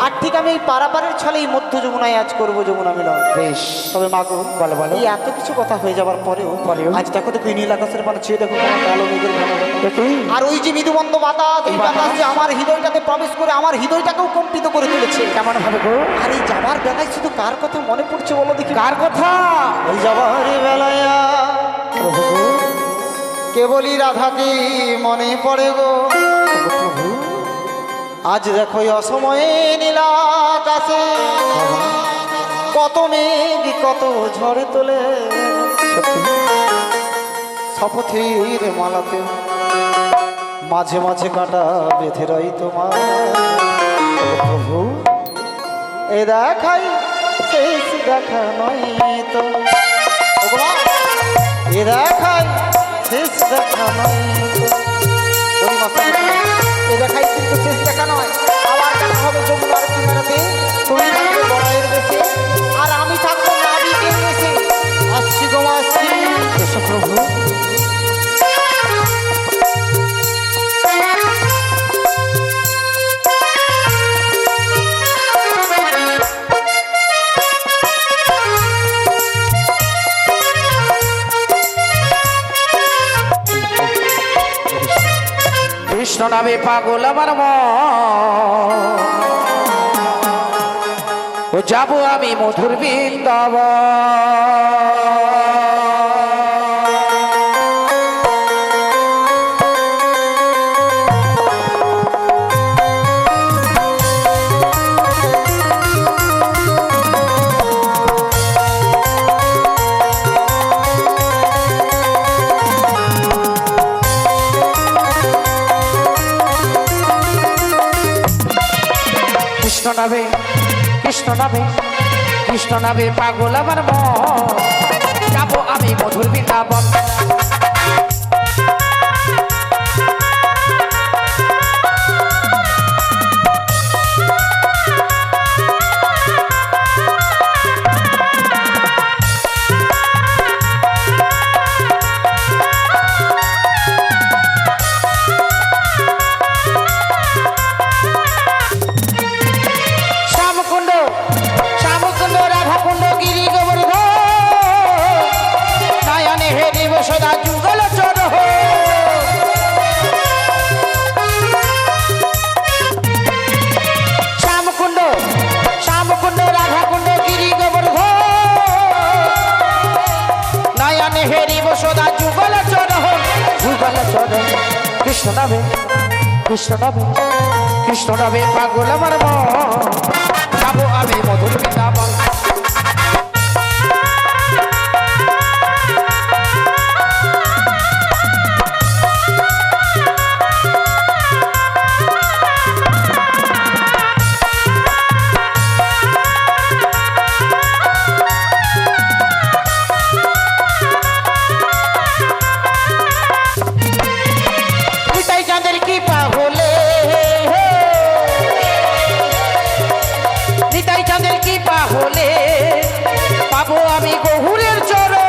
আর ঠিক আমি এই পারাপারের ছলে এই মধ্য যমুনায় আজ করবো যমুনা মিলন। বেশ। তবে মাগো বলো বলো। এই এত কিছু কথা হয়ে যাবার পরেও আজ দেখো দেখো নীল আকাশের পানে চেয়ে দেখো তোমার কালো মেঘের ঘন ঘন। আর ওই যে মৃদুবন্ধ বাতাস, এই বাতাস যে আমার হৃদয়টাতে প্রবেশ করে আমার হৃদয়টাকেও কম্পিত করে তুলেছে। কেমন ভাবে গো? আর এই যাবার বেলায় শুধু কার কথা মনে পড়ছে বলো দেখি? কার কথা? ওই যাবার বেলায় কেবলই রাধাকে মনে পড়ে গো প্রভু। আজ দেখো এই অসময়ে নীল আকাশে কত মেঘ কত ঝড়ে তোলে। শপথের মালাতে মাঝে মাঝে কাঁটা বেঁধে রই তোমার প্রভু। এ দেখাই শেষ দেখা নয় তো, এ দেখাই শেষ দেখা নয় তো। এ দেখাই কিন্তু শেষ দেখা নয়, আবার দেখা হবে যমুনার কিনারাতে। তুমি থাকবে বড়াইয়ের বেশে আর আমি থাকবো নাবিকের বেশে। আসছি গো আসছি। এসো প্রভু। কৃষ্ণ নামে পাগল আমার মন, ও যাবো আমি মধুর কৃষ্ণ নামে পাগল আমার মন, যাবো আমি মধুর বৃন্দাবন। ঈশ্বরে কৃষ্ণ নামে কৃষ্ণ নামে কৃষ্ণ নামে পাগল আমার মন যাবো আমি মধুর বৃন্দাবন নিতাই চাঁদের কি পাগলে নিতাই চাঁদের কি পাগলে পাবো আমি গহুরের চরণ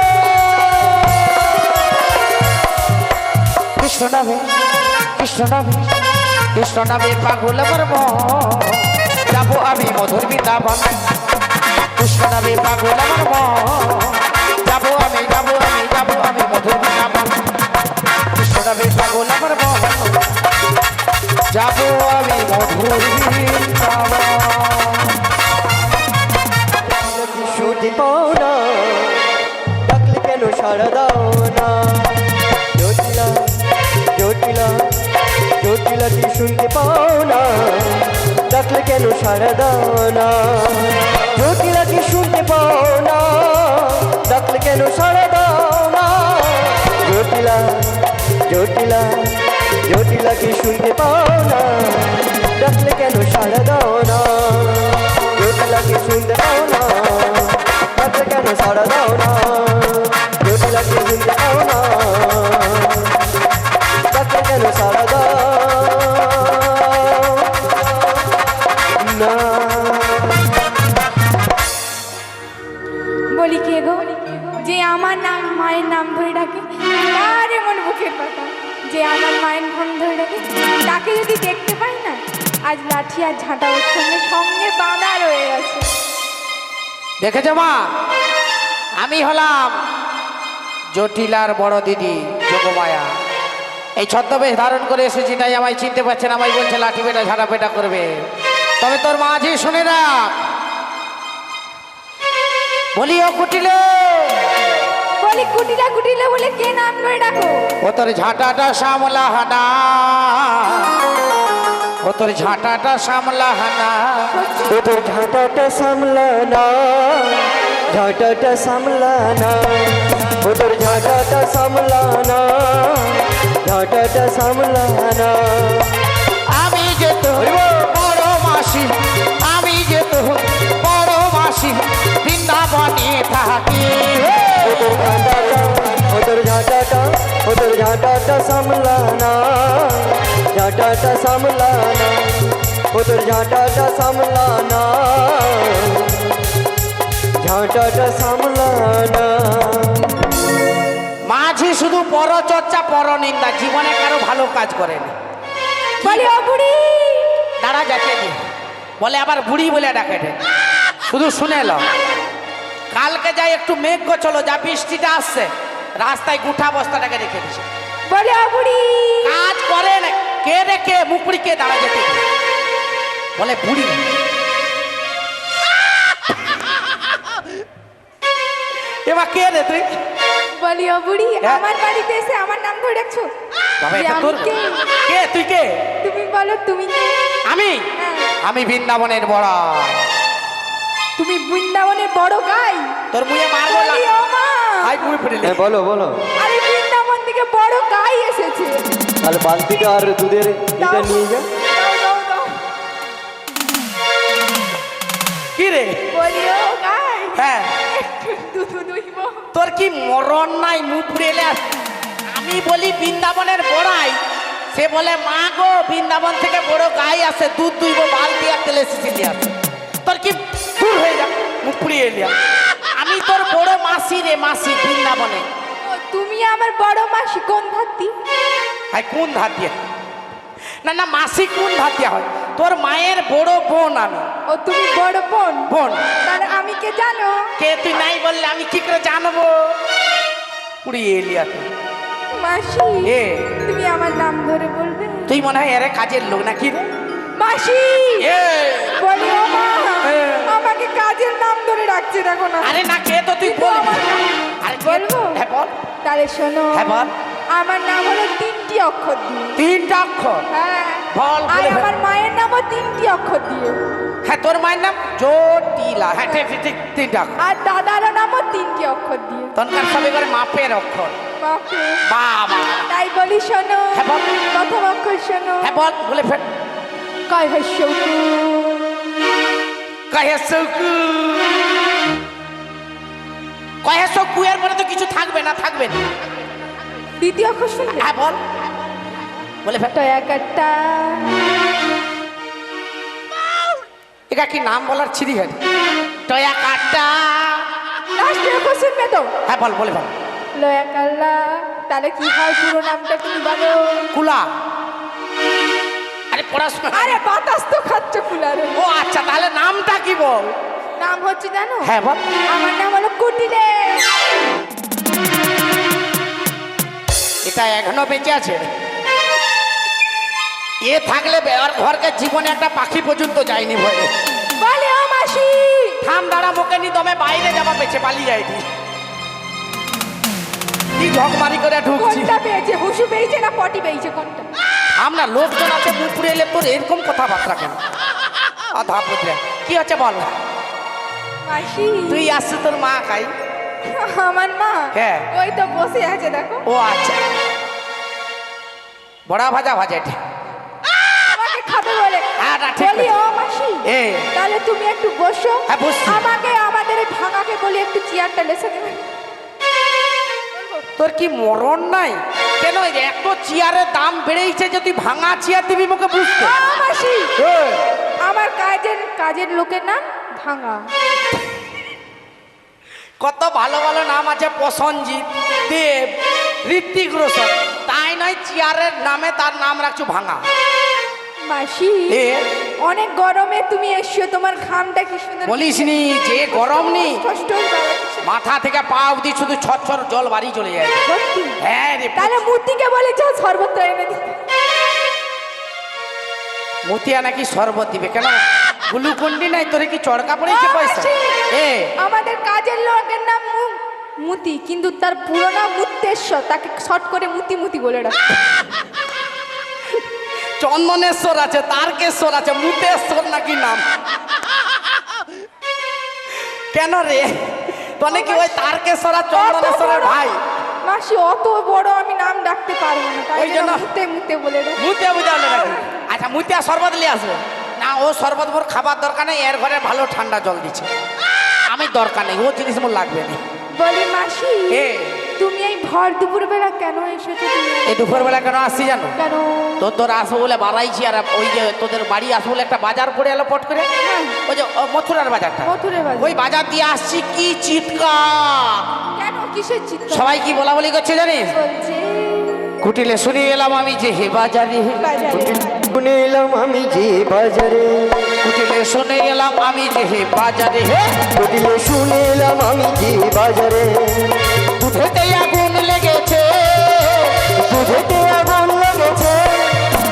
কৃষ্ণ নামে কৃষ্ণ নামে কৃষ্ণ নামে পাগল আমার মন যাবো আমি মধুর বৃন্দাবন কৃষ্ণ নামে পাগল আমার মন যাবো আমি মধুর বৃন্দাবন কৃষ্ণ নামে পাগল আমার মন যাবো আমি মধুর বৃন্দাবন শুনতে পাও না ডাকলে কেন সাড়া দাও না জটিলা জটিলা জটিলা কি শুনতে পাও না ডাকলে কেন সাড়া দাও না জটিলা কি শুনতে পাও না ডাকলে কেন সাড়া দাও না জটিলা জটিলা জটিলা কি শুনতে পাও না ডাকলে কেন সাড়া দাও না জটিলা কি শুনতে পাও না ডাকলে কেন সাড়া দাও না জটিলা কি শুনতে পাও না ডাকলে কেন সাড়া দাও না বলি কে গো যে আমার নাম মায়ের নাম ধরে ডাকে তার এমন বুকের পাতা যে আমার মায়ের নাম ধরে ডাকে তাকে যদি দেখতে পাই না আজ লাঠি আর ঝাঁটা ওর সঙ্গে সঙ্গে বাঁধা রয়ে গেছে। দেখেছো মা আমি হলাম জটিলার বড় দিদি যোগমায়া এই ছদ্মবেশ ধারণ করে এসেছি তাই আমায় চিনতে পারছে না আমায় বলছে লাঠি পেটা ঝাড়া পেটা করবে তবে তোর মাঝি শুনে রাখ বলি ও কুটিলে বলি কুটিলা কুটিলা বলে কে নাম ধরে ডাকো ও তোর ঝাঁটাটা সামলা হানা ও তোর ঝাঁটাটা সামলা হানা ও তোর ঝাঁটাটা সামলানা ঝাঁটাটা সামলানা ও তোর ঝাঁটাটা সামলানা ঝাঁটাটা সামলানা আমি যে তোর বড় মাসি আমি যে তোর বড় মাসি বৃন্দাবনে থাকি ও তোর ঝাঁটাটা ও তোর ঝাঁটাটা ও তোর ঝাঁটাটা সামলানা ঝাঁটাটা সামলানা ও তোর ঝাঁটাটা সামলানা ঝাঁটাটা সামলানা মাঝি শুধু পরচর্চা পরনিন্দা জীবনে কারো ভালো কাজ করেনি বলি ও বুড়ি দাঁড়া যাচ্ছে দি বলে আবার বুড়ি বলে ডাকে রে। শুধু শুনে এলো কালকে যাই একটু মেঘ চলো যা বৃষ্টিটা আসছে রাস্তায় গুঠা বস্তাটাকে রেখে দিছে বলি ও বুড়ি কাজ করে না কে রে কে মুখপুরি কে দাঁড়া যেতে বলে বুড়ি এবার কে রে তুই বলি ও বুড়ি হ্যাঁ? আমার বাড়িতে এসে আমার নাম ধরে ডাকছো বাবা, যে এটা আমি তোর কে? কে তুই কে তুমি বলো তুমি কে আমি হ্যাঁ। আমি বৃন্দাবনের বড় তুমি বৃন্দাবনের বড় গাই তোর মুয়ে মারবো বলি ও মা হাই মুই পড়ে হ্যাঁ বলো বলো আরে বৃন্দাবন থেকে বড় গাই এসেছে তাহলে বালতিটা আর দুধের এটা নিয়ে যা দাও দাও দাও কি রে বলি ও গাই হ্যাঁ দুধ দুইব তোর কি মরণ নাই মুখ পুড়েলে আমি বলি বৃন্দাবনের বড়াই সে বলে মা গো বৃন্দাবন থেকে বড় গাই আসে দুধ দুইব বালতি আর তেলে শিশি আসে তোর কি দূর হয়ে যা মুখ পুড়িয়ে এলিয়া আমি তোর বড় মাসি রে মাসি বৃন্দাবনে ও, তুমি আমার বড় মাসি কোন ধাত্তি হাই কোন ধার দিয়ে না না মাসি কোন ধার দিয়া হয় তোর মায়ের বড় বোন আমি ও তুমি বড় বোন বোন তাহলে আমি কে জানো কে তুই নাই বললে আমি কি করে জানবো পুড়িয়ে এলিয়া তুই মাসি এ তুমি আমার নাম ধরে বলবে তুই মনে হয় এর কাজের লোক নাকি রে মাসি এ বলি ও মা হ্যাঁ। আমাকে কাজের নাম ধরে ডাকছে দেখো না আরে না কে তো তুই কিন্তু বল আমার নাম- আরে কে- বলবো? হ্যাঁ বল তাহলে শোনো হ্যাঁ বল আমার নাম হলো তিনটি অক্ষর দিয়ে। 3টা অক্ষর? হ্যাঁ। বল, আর বলে ফেল। আমার মায়ের নামও 3টি অক্ষর দিয়ে। হ্যাঁ, তোর মায়ের নাম জটিলা। হ্যাঁ, ঠিক ঠিক, ঠিক, 3টা অক্ষর। আর দাদারও নামও 3টি অক্ষর দিয়ে। তনকার সবে করে মাপের অক্ষর। বাপরে। বাবা। তাই বলি শোনো, হ্যাঁ, বল। প্রথম অক্ষর শোনো। হ্যাঁ বল, বলে ফেল। কয় হস্যকু। কহেসকু। কহেসকু এর পরে তো কিছু থাকবে না, থাকবে না। দ্বিতীয় অক্ষর শুনবে। হ্যাঁ বল, বলে ফেল। টয়া কাটা। এটা কি নাম বলার ছিরি হয়? টয়া কাটা। লাস্টের অক্ষর শুনবে তো। হ্যাঁ বল, বলে ফেল। লয়া কাল্লা। তাহলে কি হয় পুরো নামটা তুমি বলো। কুলা। আরে পড়াশোনা। আরে বাতাস তো খাচ্ছ কুলারে। ও আচ্ছা, তাহলে নামটা কি বল? নাম হচ্ছে জানো? হ্যাঁ বল। আমার নাম হলো কুটিলে। এটা এখনো বেঁচে আছে? এ থাকলে আর ঘরকে জীবনে একটা পাখি পর্যন্ত যায়নি ভয়ে। বলে ও মাসি। থাম, দাঁড়া, মুখে নি দমে বাইরে যাবা বেঁচে পালিয়ে যায়নি। কি ঝকমারি করে ঢুকছি। কোনটা পেয়েছে? হুসু পেয়েছে না পটি পেয়েছে কোনটা? আমরা লোকজন আছে মুপুরে এলে তোর এরকম কথাবার্তা কেন? আধা পুত্রে কি হচ্ছে বল? মাসি। তুই আসছে তোর মা খাই। আমার মা? হ্যাঁ। ওই তো বসে আছে দেখো। ও আচ্ছা, বড়া ভাজা ভাজা এটা। আমাকে খাবে বলে। হ্যাঁ, না, ঠিক বলি আছে। ও মাসি। এ। তাহলে তুমি একটু বসো। হ্যাঁ, বসছি। আমাকে আমাদের এই ভাঙাকে বলি একটু চেয়ারটা লেসে দেবে। তোর কি মরণ নাই কেন? এত চেয়ারের দাম বেড়েছে, যদি ভাঙা চেয়ার দিবি মুখে বুঝতে। ও মাসি। আমার কাজের লোকের নাম ভাঙা। কত ভালো ভালো নাম আছে, প্রসঞ্জিৎ, দেব, ঋত্বিক রোশন। তাই নয় চেয়ারের নামে তার নাম রাখছো ভাঙা। মাসি। এ। অনেক গরমে তুমি এসছো, তোমার ঘামটা কি সুন্দর। বলিসনি যে গরম নি, ঠস ঠস বাড়াচ্ছে। মাথা থেকে পা অবধি শুধু ছট জল বাড়ি চলে যায়। সত্যি? হ্যাঁ রে। তাহলে মূর্তিকে বলে যাও শরবত এনে দিতে। মতিয়া নাকি শরবত দিবে কেন? গ্লুকন্ডি নাই, তোরে কি চড়কা পড়েছে ও পয়সা? মাসি, এ। আমাদের কাজের লোকের নাম মুতি, কিন্তু তার পুরো নাম মুত্তেশ্বর। তাকে শর্ট করে মুতি মুতি বলে ডাক। চন্দনেশ্বর আছে, তারকেশ্বর আছে, মুতেশ্বর নাকি নাম? কেন রে? তোনে কি ওই তারকেশ্বর আর চন্দনেশ্বরের ভাই? মাসি অত বড় আমি নাম ডাকতে পারবো না, তাই ওই জন্য জন্য- মুতে মুতে বলে ডাক। মুতিয়া বুঝালে নাকি? আচ্ছা, মুতিয়া শরবত নিয়ে আসবে না? ও শরবত মোর খাবার দরকার নেই, এর ঘরে ভালো ঠান্ডা জল দিচ্ছে, আমি দরকার নেই, ও জিনিস মোর লাগবে না। বলি মাসি, এ। তুমি এই ভর দুপুর বেলা কেন এসেছো তুমি? এই দুপুরবেলা কেন আসছি জানো? কেন? তোর আসবো বলে বাড়াইছি, আর ওই যে তোদের বাড়ি আসবো বলে একটা বাজার পড়ে এলো পট করে, হ্যাঁ। ওই যে মথুরার বাজারটা, মথুরার বাজার। ওই বাজার দিয়ে আসছি, কি চিৎকার! কেন কিসের চিৎকার? সবাই কি বলা বলি করছে জানিস? বলছে কুটিলে শুনে এলাম আমি যে হে বাজারে, বাজারে। শুনে এলাম আমি যে বাজারে, কুটিলে শুনে এলাম আমি যে হে বাজারে, হে কুটিলে শুনে এলাম আমি যে বাজারে, দুধেতে আগুন লেগেছে, দুধেতে আগুন লেগেছে।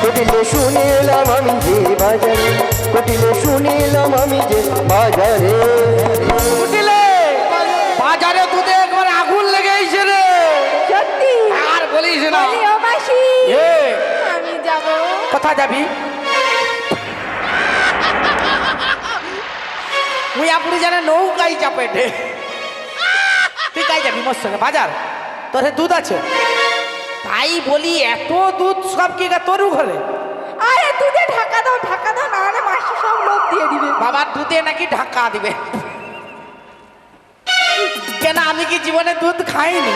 কুটিলে শুনে এলাম আমি যে বাজারে, কুটিলে শুনে এলাম আমি যে বাজারে। কুটিলে বাজারে দুধে একবার আগুন লেগেছে রে। সত্যি? আর বলিস না। বলি ও মাসি, এ, আমি যাব। কোথায় যাবি? মুই আপনি জানে নৌকাই চাপেটে, তুই কাই যাবি মোর সঙ্গে বাজার? তোর হে দুধ আছে? তাই বলি এত দুধ সব কি তোর ঘরে? আরে দুধে ঢাকা দাও না হলে মাসি সব লোক দিয়ে দিবে। বাবার দুধে নাকি ঢাকা দিবে? কেন, আমি কি জীবনে দুধ খাইনি?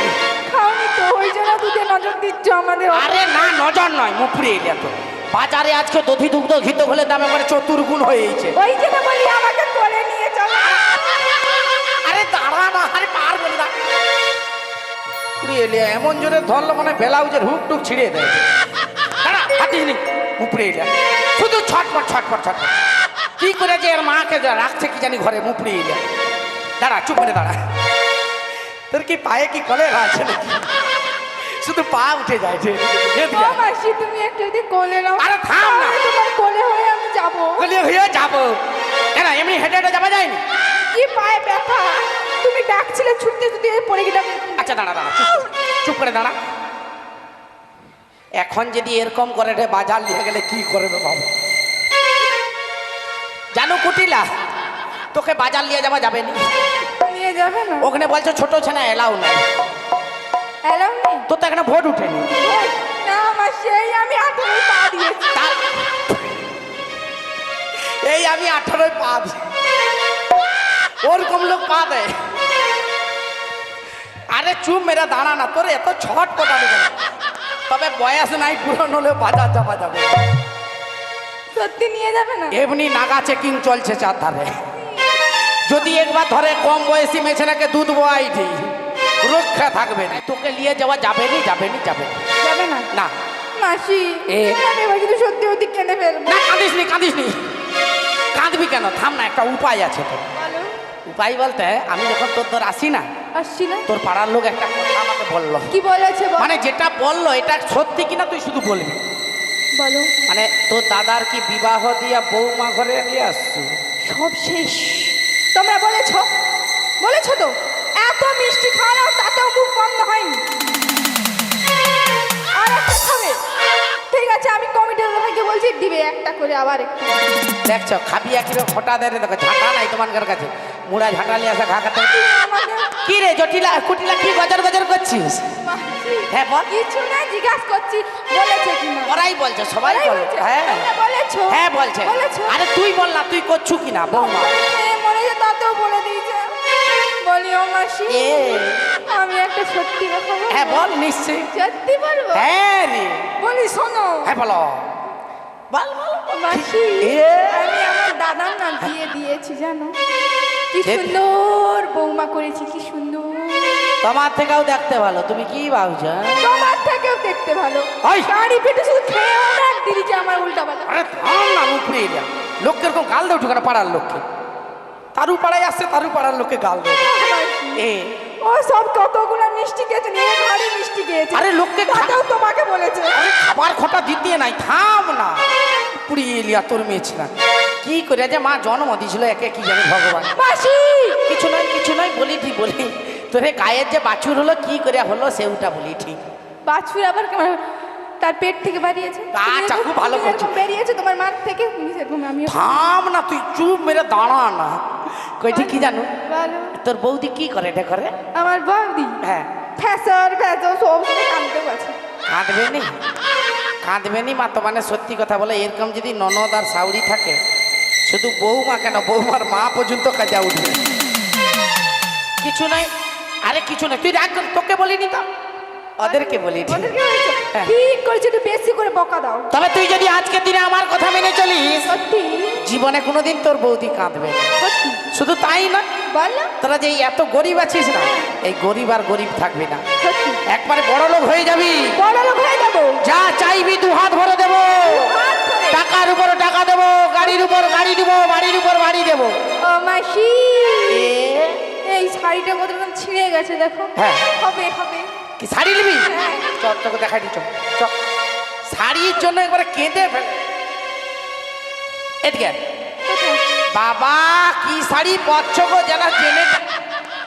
খাওনি তো, ওই জন্য দুধে নজর দিচ্ছ আমাদের। আরে না, নজর নয়, মুখুরে এলিয়া তো। বাজারে আজকে দধি দুগ্ধ ঘিত হলে দামে মানে চতুর্গুণ হয়েছে। ওই জন্য বলি আমাকে করে নিয়ে চলো। আরে দাঁড়া না, আরে পার বলি না। পুরি এলিয়া এমন জোরে ধরলো মানে ব্লাউজের হুক টুক ছিঁড়ে দেয়। দাঁড়া, হাতিস নি, মুপড়ে এলিয়া শুধু ছটপট ছটপট ছটপট। কি করে যে এর মাকে রাখছে কি জানি ঘরে, মুপড়ে এলিয়া। দাঁড়া, চুপ করে দাঁড়া। তোর কি পায়ে কি কলেরা আছে নাকি? শুধু পা উঠে যায়। ও মাসি, তুমি একটু যদি কোলে নাও। আরে থাম না। তাহলে তোমার কোলে হয়ে আমি যাব। বলি হয়ে যাবো কেন? এমনি হেঁটে হেঁটে যাওয়া যায়নি? কি পায়ে ব্যথা, তুমি ডাকছিলে ছুটতে ছুটতে পড়ে গেলাম। আচ্ছা দাঁড়া দাঁড়া, চুপ চুপ করে দাঁড়া। এখন যদি এরকম করে রে বাজার নিয়ে গেলে কি করবে বাবু? জানো কুটিলা, তোকে বাজার নিয়ে যাওয়া যাবে না। নিয়ে যাবে না? ওখানে বলছো ছোট ছেলে এলাও নাই। এলাও নেই? তোর তো এখানে ভোট উঠেনি। না মাসি, এই আমি 18 পা দিয়েছি। এই আমি 18 পা দিই, ওরকম লোক পা দেয়। আরে চুপ মেরা দাঁড়া না, তোর এত ছট পটাবে কেন? তবে বয়স নাই, পুরনো হলেও বাজার যাওয়া যাবে। সত্যি নিয়ে যাবে না? এমনি নাগা চেকিং চলছে চারধারে। যদি একবার ধরে কম বয়সী মেছেনাকে দুধ বয়াই দিই, রক্ষা থাকবে না। তোকে নিয়ে যাওয়া যাবে নি, যাবে নি, যাবে না। যাবে না? না মাসি, এ। আমি এবার কিন্তু সত্যি অতি কেঁদে ফেলবো। না, কাঁদিস নি, কাঁদিস নি। কাঁদবি কেন? থাম না, একটা উপায় আছে তোর। বলো। উপায় বলতে, আমি যখন তোর আসি না, আসছি না? তোর পাড়ার লোক একটা কথা আমাকে বললো। কি বলেছে বল? মানে যেটা বললো এটা সত্যি কিনা তুই শুধু বলবি। বলো। মানে তোর দাদার কি বিবাহ দিয়া বৌমা ঘরে নিয়ে আসছো? সব শেষ। তোমরা বলেছো, বলেছো তো, এত মিষ্টি খাওয়াও তাতেও মুখ বন্ধ হয়নি। আর একটা খাবে? ঠিক আছে, আমি কমিটির ভাইকে বলছি দিবে একটা করে, আবার একটু। দেখছো খাবি একই খোটা দেয়, দেখো ঝাঁটা নাই তোমার কাছে, মুড়া ঝাঁটা নিয়ে আসা ঘা খাতে। আমাকে কি রে জটিলা কুটিলা, কি গজর গজর করছিস? মাসি, হ্যাঁ বল। কিছু না, জিজ্ঞাসা করছি বলেছে কিনা। ওরাই বলছে, সবাই ওরাই বলছে। বলছে? হ্যাঁ তোমরা বলেছো? হ্যাঁ বলছে। বলেছো? আরে তুই বল না, তুই করছু কিনা বৌমা? মনে যে তাতেও বলে দিয়েছে। বলি ও মাসি, এ। আমি একটা সত্যি কথা বলবো? হ্যাঁ বল, নিশ্চয়ই। সত্যি বলবো? হ্যাঁ রে, বলি শোনো। হ্যাঁ বলো, বল বল। মাসি, এ। আমি আমার দাদার না বিয়ে দিয়েছি জানো? কি এ। সুন্দর বৌমা করেছি, কি সুন্দর। তোমার থেকেও দেখতে ভালো, তুমি কি ভাবছো? তোমার থেকেও দেখতে ভালো। ওই। গাড়ি পেটে শুধু খেয়েও না দিয়েছে আমার উল্টা পাল্টা। আরে থাম না, উপরে এরিয়া লোককে এরকম গাল দেয় উঠে কেন? পাড়ার লোককে, তারু পাড়ায় আসছে, তারু পাড়ার লোককে গাল দেয়। এ ও সব কতগুলো মিষ্টি খেয়েছে, নিয়ে ঘরে মিষ্টি খেয়েছে। আরে লোককে তাতেও তোমাকে বলেছে। আরে খাবার খোটা দিতে নাই, থাম না। পুরি এলিয়া তোর মেয়েছি না কি করে যে মা জন্ম দিয়েছিল একে কি জানি ভগবান। মাসি, কিছু নয়, কিছু নয়, বলি ঠিক বলি। তোরে গায়ের যে বাছুর হলো কি করে হলো সেটা বলি ঠিক। বাছুর আবার কেমন তার পেট থেকে বেরিয়েছে? আচ্ছা, খুব ভালো তুমি করছো। যেরকম বেরিয়েছে তোমার মার থেকে, তুমি সেরকম আমিও। থাম না, তুই চুপ মেরে দাঁড়া না। কইটি কি জানো? বলো। তোর বৌদি কি করে এটা করে? আমার বৌদি হ্যাঁ। ফ্যাসর ফ্যাসর সব সময় কাঁদতে আছে। কাঁদবে নি, কাঁদবে নি মা। তো মানে সত্যি কথা বলে, এরকম যদি ননদ আর সাউরি থাকে, শুধু বৌমা কেন, বৌমার মা পর্যন্ত কাজা উঠবে। কিছু নাই, আরে কিছু নাই, তুই রাগ কর, তোকে বলিনি তো, ওদেরকে বলিনি। ওদেরকে বলেছো? হ্যাঁ। ঠিক করেছো, একটু বেশি করে বকা দাও। তবে তুই যদি আজকের দিনে আমার কথা মেনে চলিস, সত্যি জীবনে কোনোদিন তোর বৌদি কাঁদবে না। সত্যি শুধু তাই না, বলো। তোরা যে এত গরিব আছিস না, এই গরিব আর গরিব থাকবি না, সত্যি একবারে বড় লোক হয়ে যাবি। বড় লোক হয়ে যাবো। যা চাইবি দু হাত ভরে দেবো, হাত ধরে। টাকার উপর টাকা দেবো, গাড়ির উপর গাড়ি দেবো, বাড়ির উপর বাড়ি দেবো। ও মাসি, এ, এই শাড়িটা কতরকম ছিঁড়ে গেছে দেখো। হ্যাঁ। হবে হবে। কি শাড়ি নিবি? হ্যাঁ। চল তোকে দেখাই দিচ্ছ, চল। শাড়ির জন্য একবারে কেঁদে ফেল। এদিকে আয়। কোথায়? বাবা কি শাড়ি পরছ গো, যেন জেনে।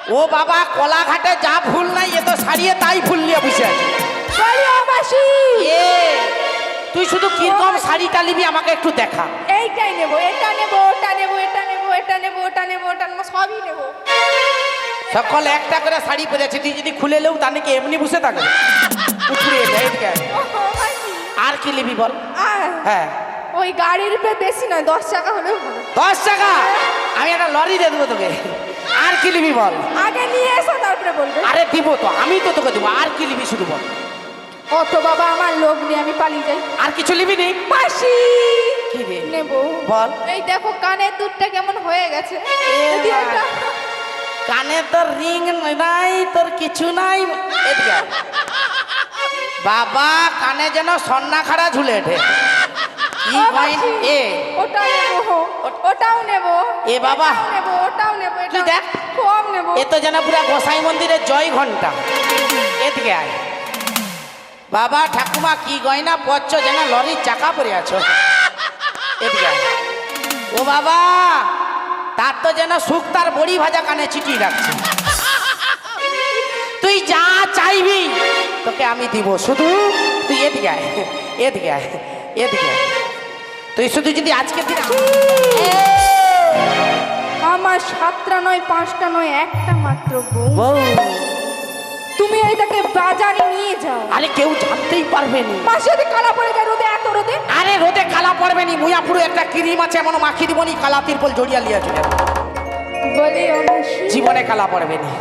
ও বাবা, কলাঘাটে যা ফুল নাই, এ তো শাড়িয়ে তাই ফুল নিয়ে বসে আছে। বলি ও মাসি, এ তুই শুধু কিরকম শাড়িটা নিবি আমাকে একটু দেখা। এইটাই নেবো, এটা নেবো, ওটা নেবো, এটা নেবো, এটা নেবো, ওটা নেবো, ওটা নেবো, সবই নেবো। সকল একটা করে শাড়ি পরেছে, তুই যদি খুলে লেও তা নাকি এমনি বসে থাকবে। উপরে এলে এদিকে আয়। ও মাসি, আর কি নিবি বল? আর হ্যাঁ, ওই গাড়ির উপরে বেশি নয়, 10 টাকা হলেও হবে। 10 টাকা? আমি একটা লরি দিয়ে দেবো তোকে। আর কি নিবি বল? আগে নিয়ে এসো, তারপরে বলবে। আরে দিব তো, আমি তো তোকে দেবো। আর কি নিবি শুধু বল। অত বাবা আমার লোক নিয়ে আমি পালিয়ে যাই। আর কিছু নিবি নি? মাসি, কি রে? নেবো। বল। এই দেখো কানের দুধটা কেমন হয়ে গেছে। যদি মা। একটা কানে তোর রিং নাই, তোর কিছু নাই। এদিকে আয়। বাবা কানে যেন সন্নাখাড়া ঝুলে ওঠে। কি ও কইন মাসি, এ? ওটা নেবো, ওটাও নেবো। এ বাবা। এটাও নেবো, ওটাও নেবো, তুই এটাও- দেখ। কম নেবো। এ তো যেন পুরা গোসাই মন্দিরের জয় ঘন্টা। এদিকে আয়। বাবা ঠাকুমা কি গয়না পরছ, যেন লরির চাকা পরে আছো। এদিকে আয়। ও বাবা, তার তো যেন শুক্তার বড়ি ভাজা কানে চিটিয়ে রাখছে। তুই যা চাইবি তোকে আমি দিব, শুধু তুই এদিকে আয়, এদিকে আয়, এদিকে আয়। তুই শুধু যদি আজকে দিন আমার 7টা নয় 5টা নয় একটা মাত্র বউ, বউ, তুমি এটাকে বাজারে নিয়ে যাও। আরে কেউ জানতেই পারবে না। মাসে যদি কালা পড়ে যায় রোদে, এত রোদে। আরে রোদে কালা পড়বে নি, মুয়াপুরে একটা ক্রিম আছে এমন মাখিয়ে দিব নি, কালা তিরপল জড়িয়া লিয়া চলে যাবে। বলে ও মাসি, জীবনে কালা পড়বে নি।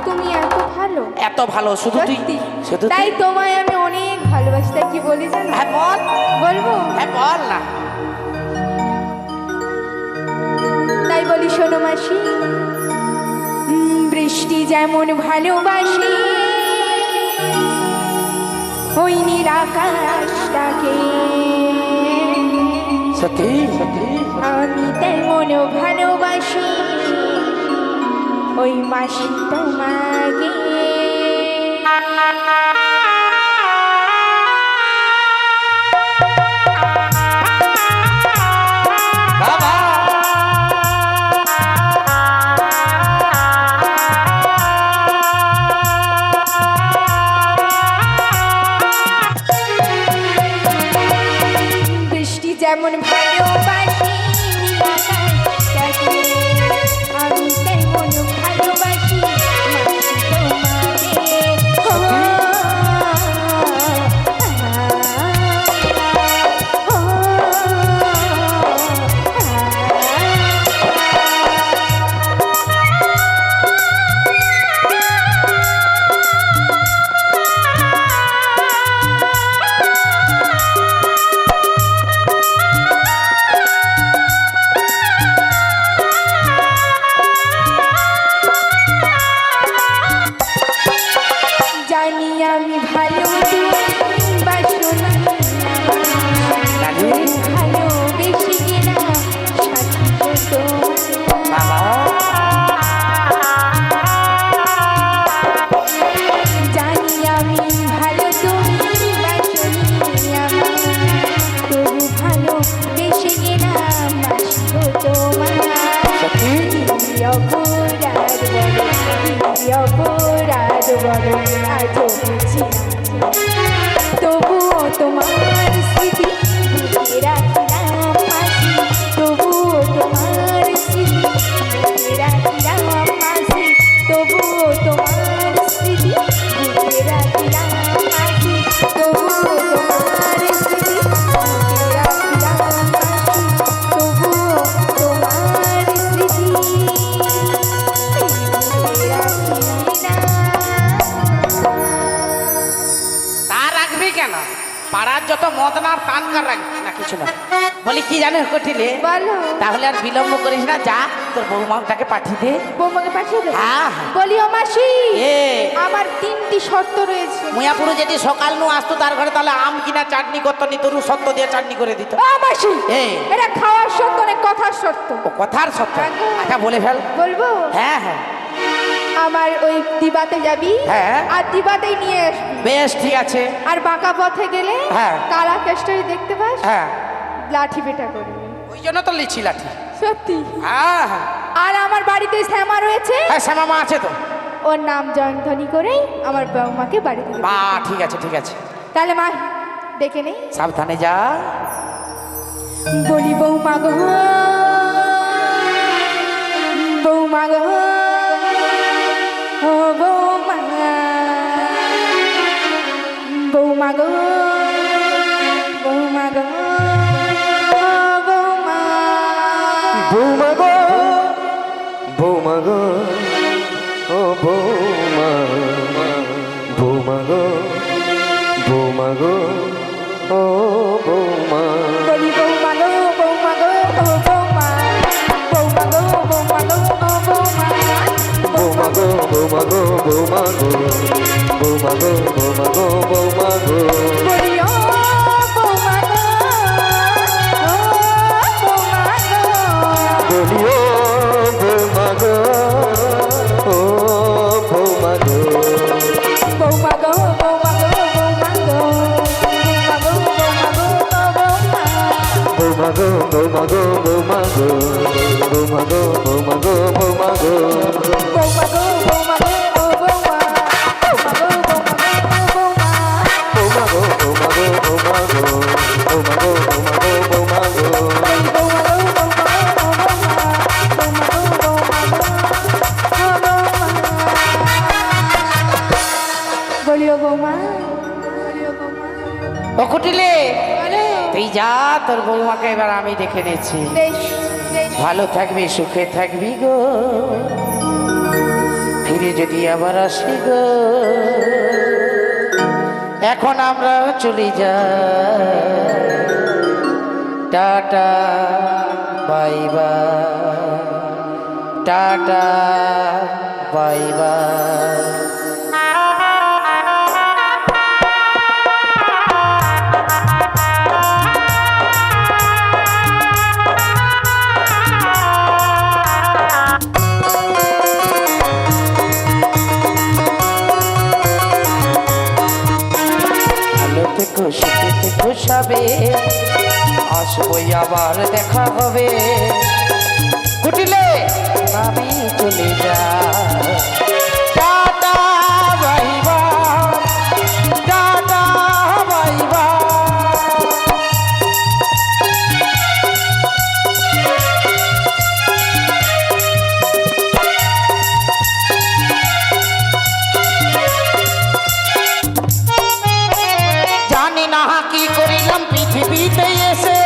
তুমি এত ভালো, এত ভালো, শুধু তুই, সত্যি। শুধু তুই। তাই তোমায় আমি অনেক ভালোবাসি। তাই কি বলি জানো? হ্যাঁ বল, বলবো? হ্যাঁ বল না। তাই বলি শোনো মাসি, বৃষ্টি যেমন ভালোবাসি ওই নীল আকাশটাকে, সত্যি সত্যি আমি তেমন ভালোবাসি ওই মাসি তোমাকে। বাবা বৃষ্টি যেমন ভালোবাসি নীল আকাশটাকে, আমি তেমন ভালোবাসি মাসি তোমাকে। জানি আমি ভালো বাসনা ভালোবেসে গেলাম সাথী তোমার। বাবা জানি আমি ভালো তুমি বাসনি আমার, তবু ভালোবেসে গেলাম মাসি তোমার। সত্যি কি অপরাধ বলো, কি অপরাধ বলো, আজও বুঝি না। তবুও তোমার স্মৃতি বুকে রাখিলাম মাসি, তবুও তোমার স্মৃতি বুকে রাখিলাম মাসি, তবুও তোমার স্মৃতি বুকে রাখিলাম মাসি, তবুও তোমার স্মৃতি বুকে রাখিলাম মাসি, তবুও তোমার স্মৃতি বুকে রাখিলাম। তা রাখবি কেন? পাড়ার যত মদনার টানকার রাখবি না, কিছু না। বলি কি জানো কটিলে, বলো। তাহলে আর বিলম্ব করিস না, যা তোর বৌমাটাকে পাঠিয়ে দে। বৌমাকে পাঠিয়ে দেবো? হ্যাঁ। বলিও মাসি, এ আমার 3টি শর্ত রয়েছে। মুয়াপুরে যদি সকাল নু আসতো তার ঘরে, তাহলে আম কিনা চাটনি করতো নি, তরু সত্য দিয়ে চাটনি করে দিত। ও মাসি, এ। এটা খাওয়ার শর্ত না, কথার শর্ত। ও কথার সত্য। একদম। আচ্ছা বলে ফেল। বলবো? হ্যাঁ হ্যাঁ আমার ওই দিবাতে যাবি, হ্যাঁ। আর দিবাতেই নিয়ে আসবি। বেশ ঠিক আছে। আর বাঁকা পথে গেলে হ্যাঁ। কালা কেষ্টরি দেখতে পাস, হ্যাঁ লাঠি পেটা করবি। ওই জন্য তো লিচি লাঠি। সত্যি। হ্যাঁ হ্যাঁ আর আমার বাড়িতে শ্যামা রয়েছে, হ্যাঁ শ্যামা আছে তো। ওর নাম জয়ধ্বনি করেই আমার বৌমাকে বাড়িতে দেবো। বা ঠিক আছে ঠিক আছে, তাহলে মা ডেকে নেই। সাবধানে যা। বলি বৌমা গো, বৌমা গো, ও বৌমা, বৌমা গো, বৌমা গো, ও বৌমা। বৌমা গো, বৌমা গো, ও বৌমা, বৌমা গো, বৌমা গো, ও বৌমা। বলি বৌমা গো, বৌমা গো, ও বৌমা, বৌমা গো, বৌমা গো, ও বৌমা, বৌমা গো, বৌমা গো, বৌমা গো, বৌমা গো, বৌমা গো, বৌমা গো। বলি ও বৌমা গো, ও বৌমা গো। বলিও বৌমা গো, ও বৌমা গো। বৌমা গো, বৌমা গো, বৌমা গো, বৌমা গো, বৌমা গো, ও বৌমা। বৌমা গো, বৌমা গো, বৌমা গো, বৌমা গো, বৌমা গো, বৌমা গো। বৌমা গো, বৌমা গো, ও বৌমা, বৌমা গো, বৌমা গো, ও বৌমা। বৌমা গো বলিও বৌমা, বলিও বৌমা। ও কুটিলে, বলো। তুই যা, তোর বৌমাকে এবার আমি দেখে নিচ্ছি। বেশ, বেশ। ভালো থাকবি, সুখে থাকবি গো, ফিরে যদি আবার আসি গো, এখন আমরা চলে যাই, tata bye bye, tata bye bye. সুখে থেকো সবে, আসবো আবার দেখা হবে, কুটিলে আমি চলে যাই, tata bye bye, tata bye bye. জানি না কি করিলাম পৃথিবীতে এসে,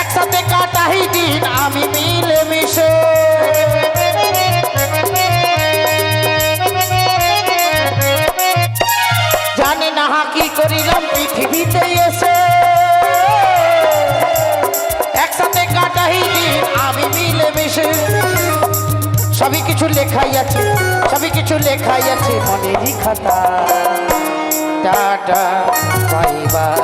একসাথে কাটাই দিন আমি মিলে মিশে, জানি না কি করিলাম পৃথিবীতে এসে, একসাথে কাটাই দিন আমি মিলে মিশে, সবই কিছু লেখাই আছে, সবই কিছু লেখাই আছে মনেরই খাতা, টাটা বাই বাই।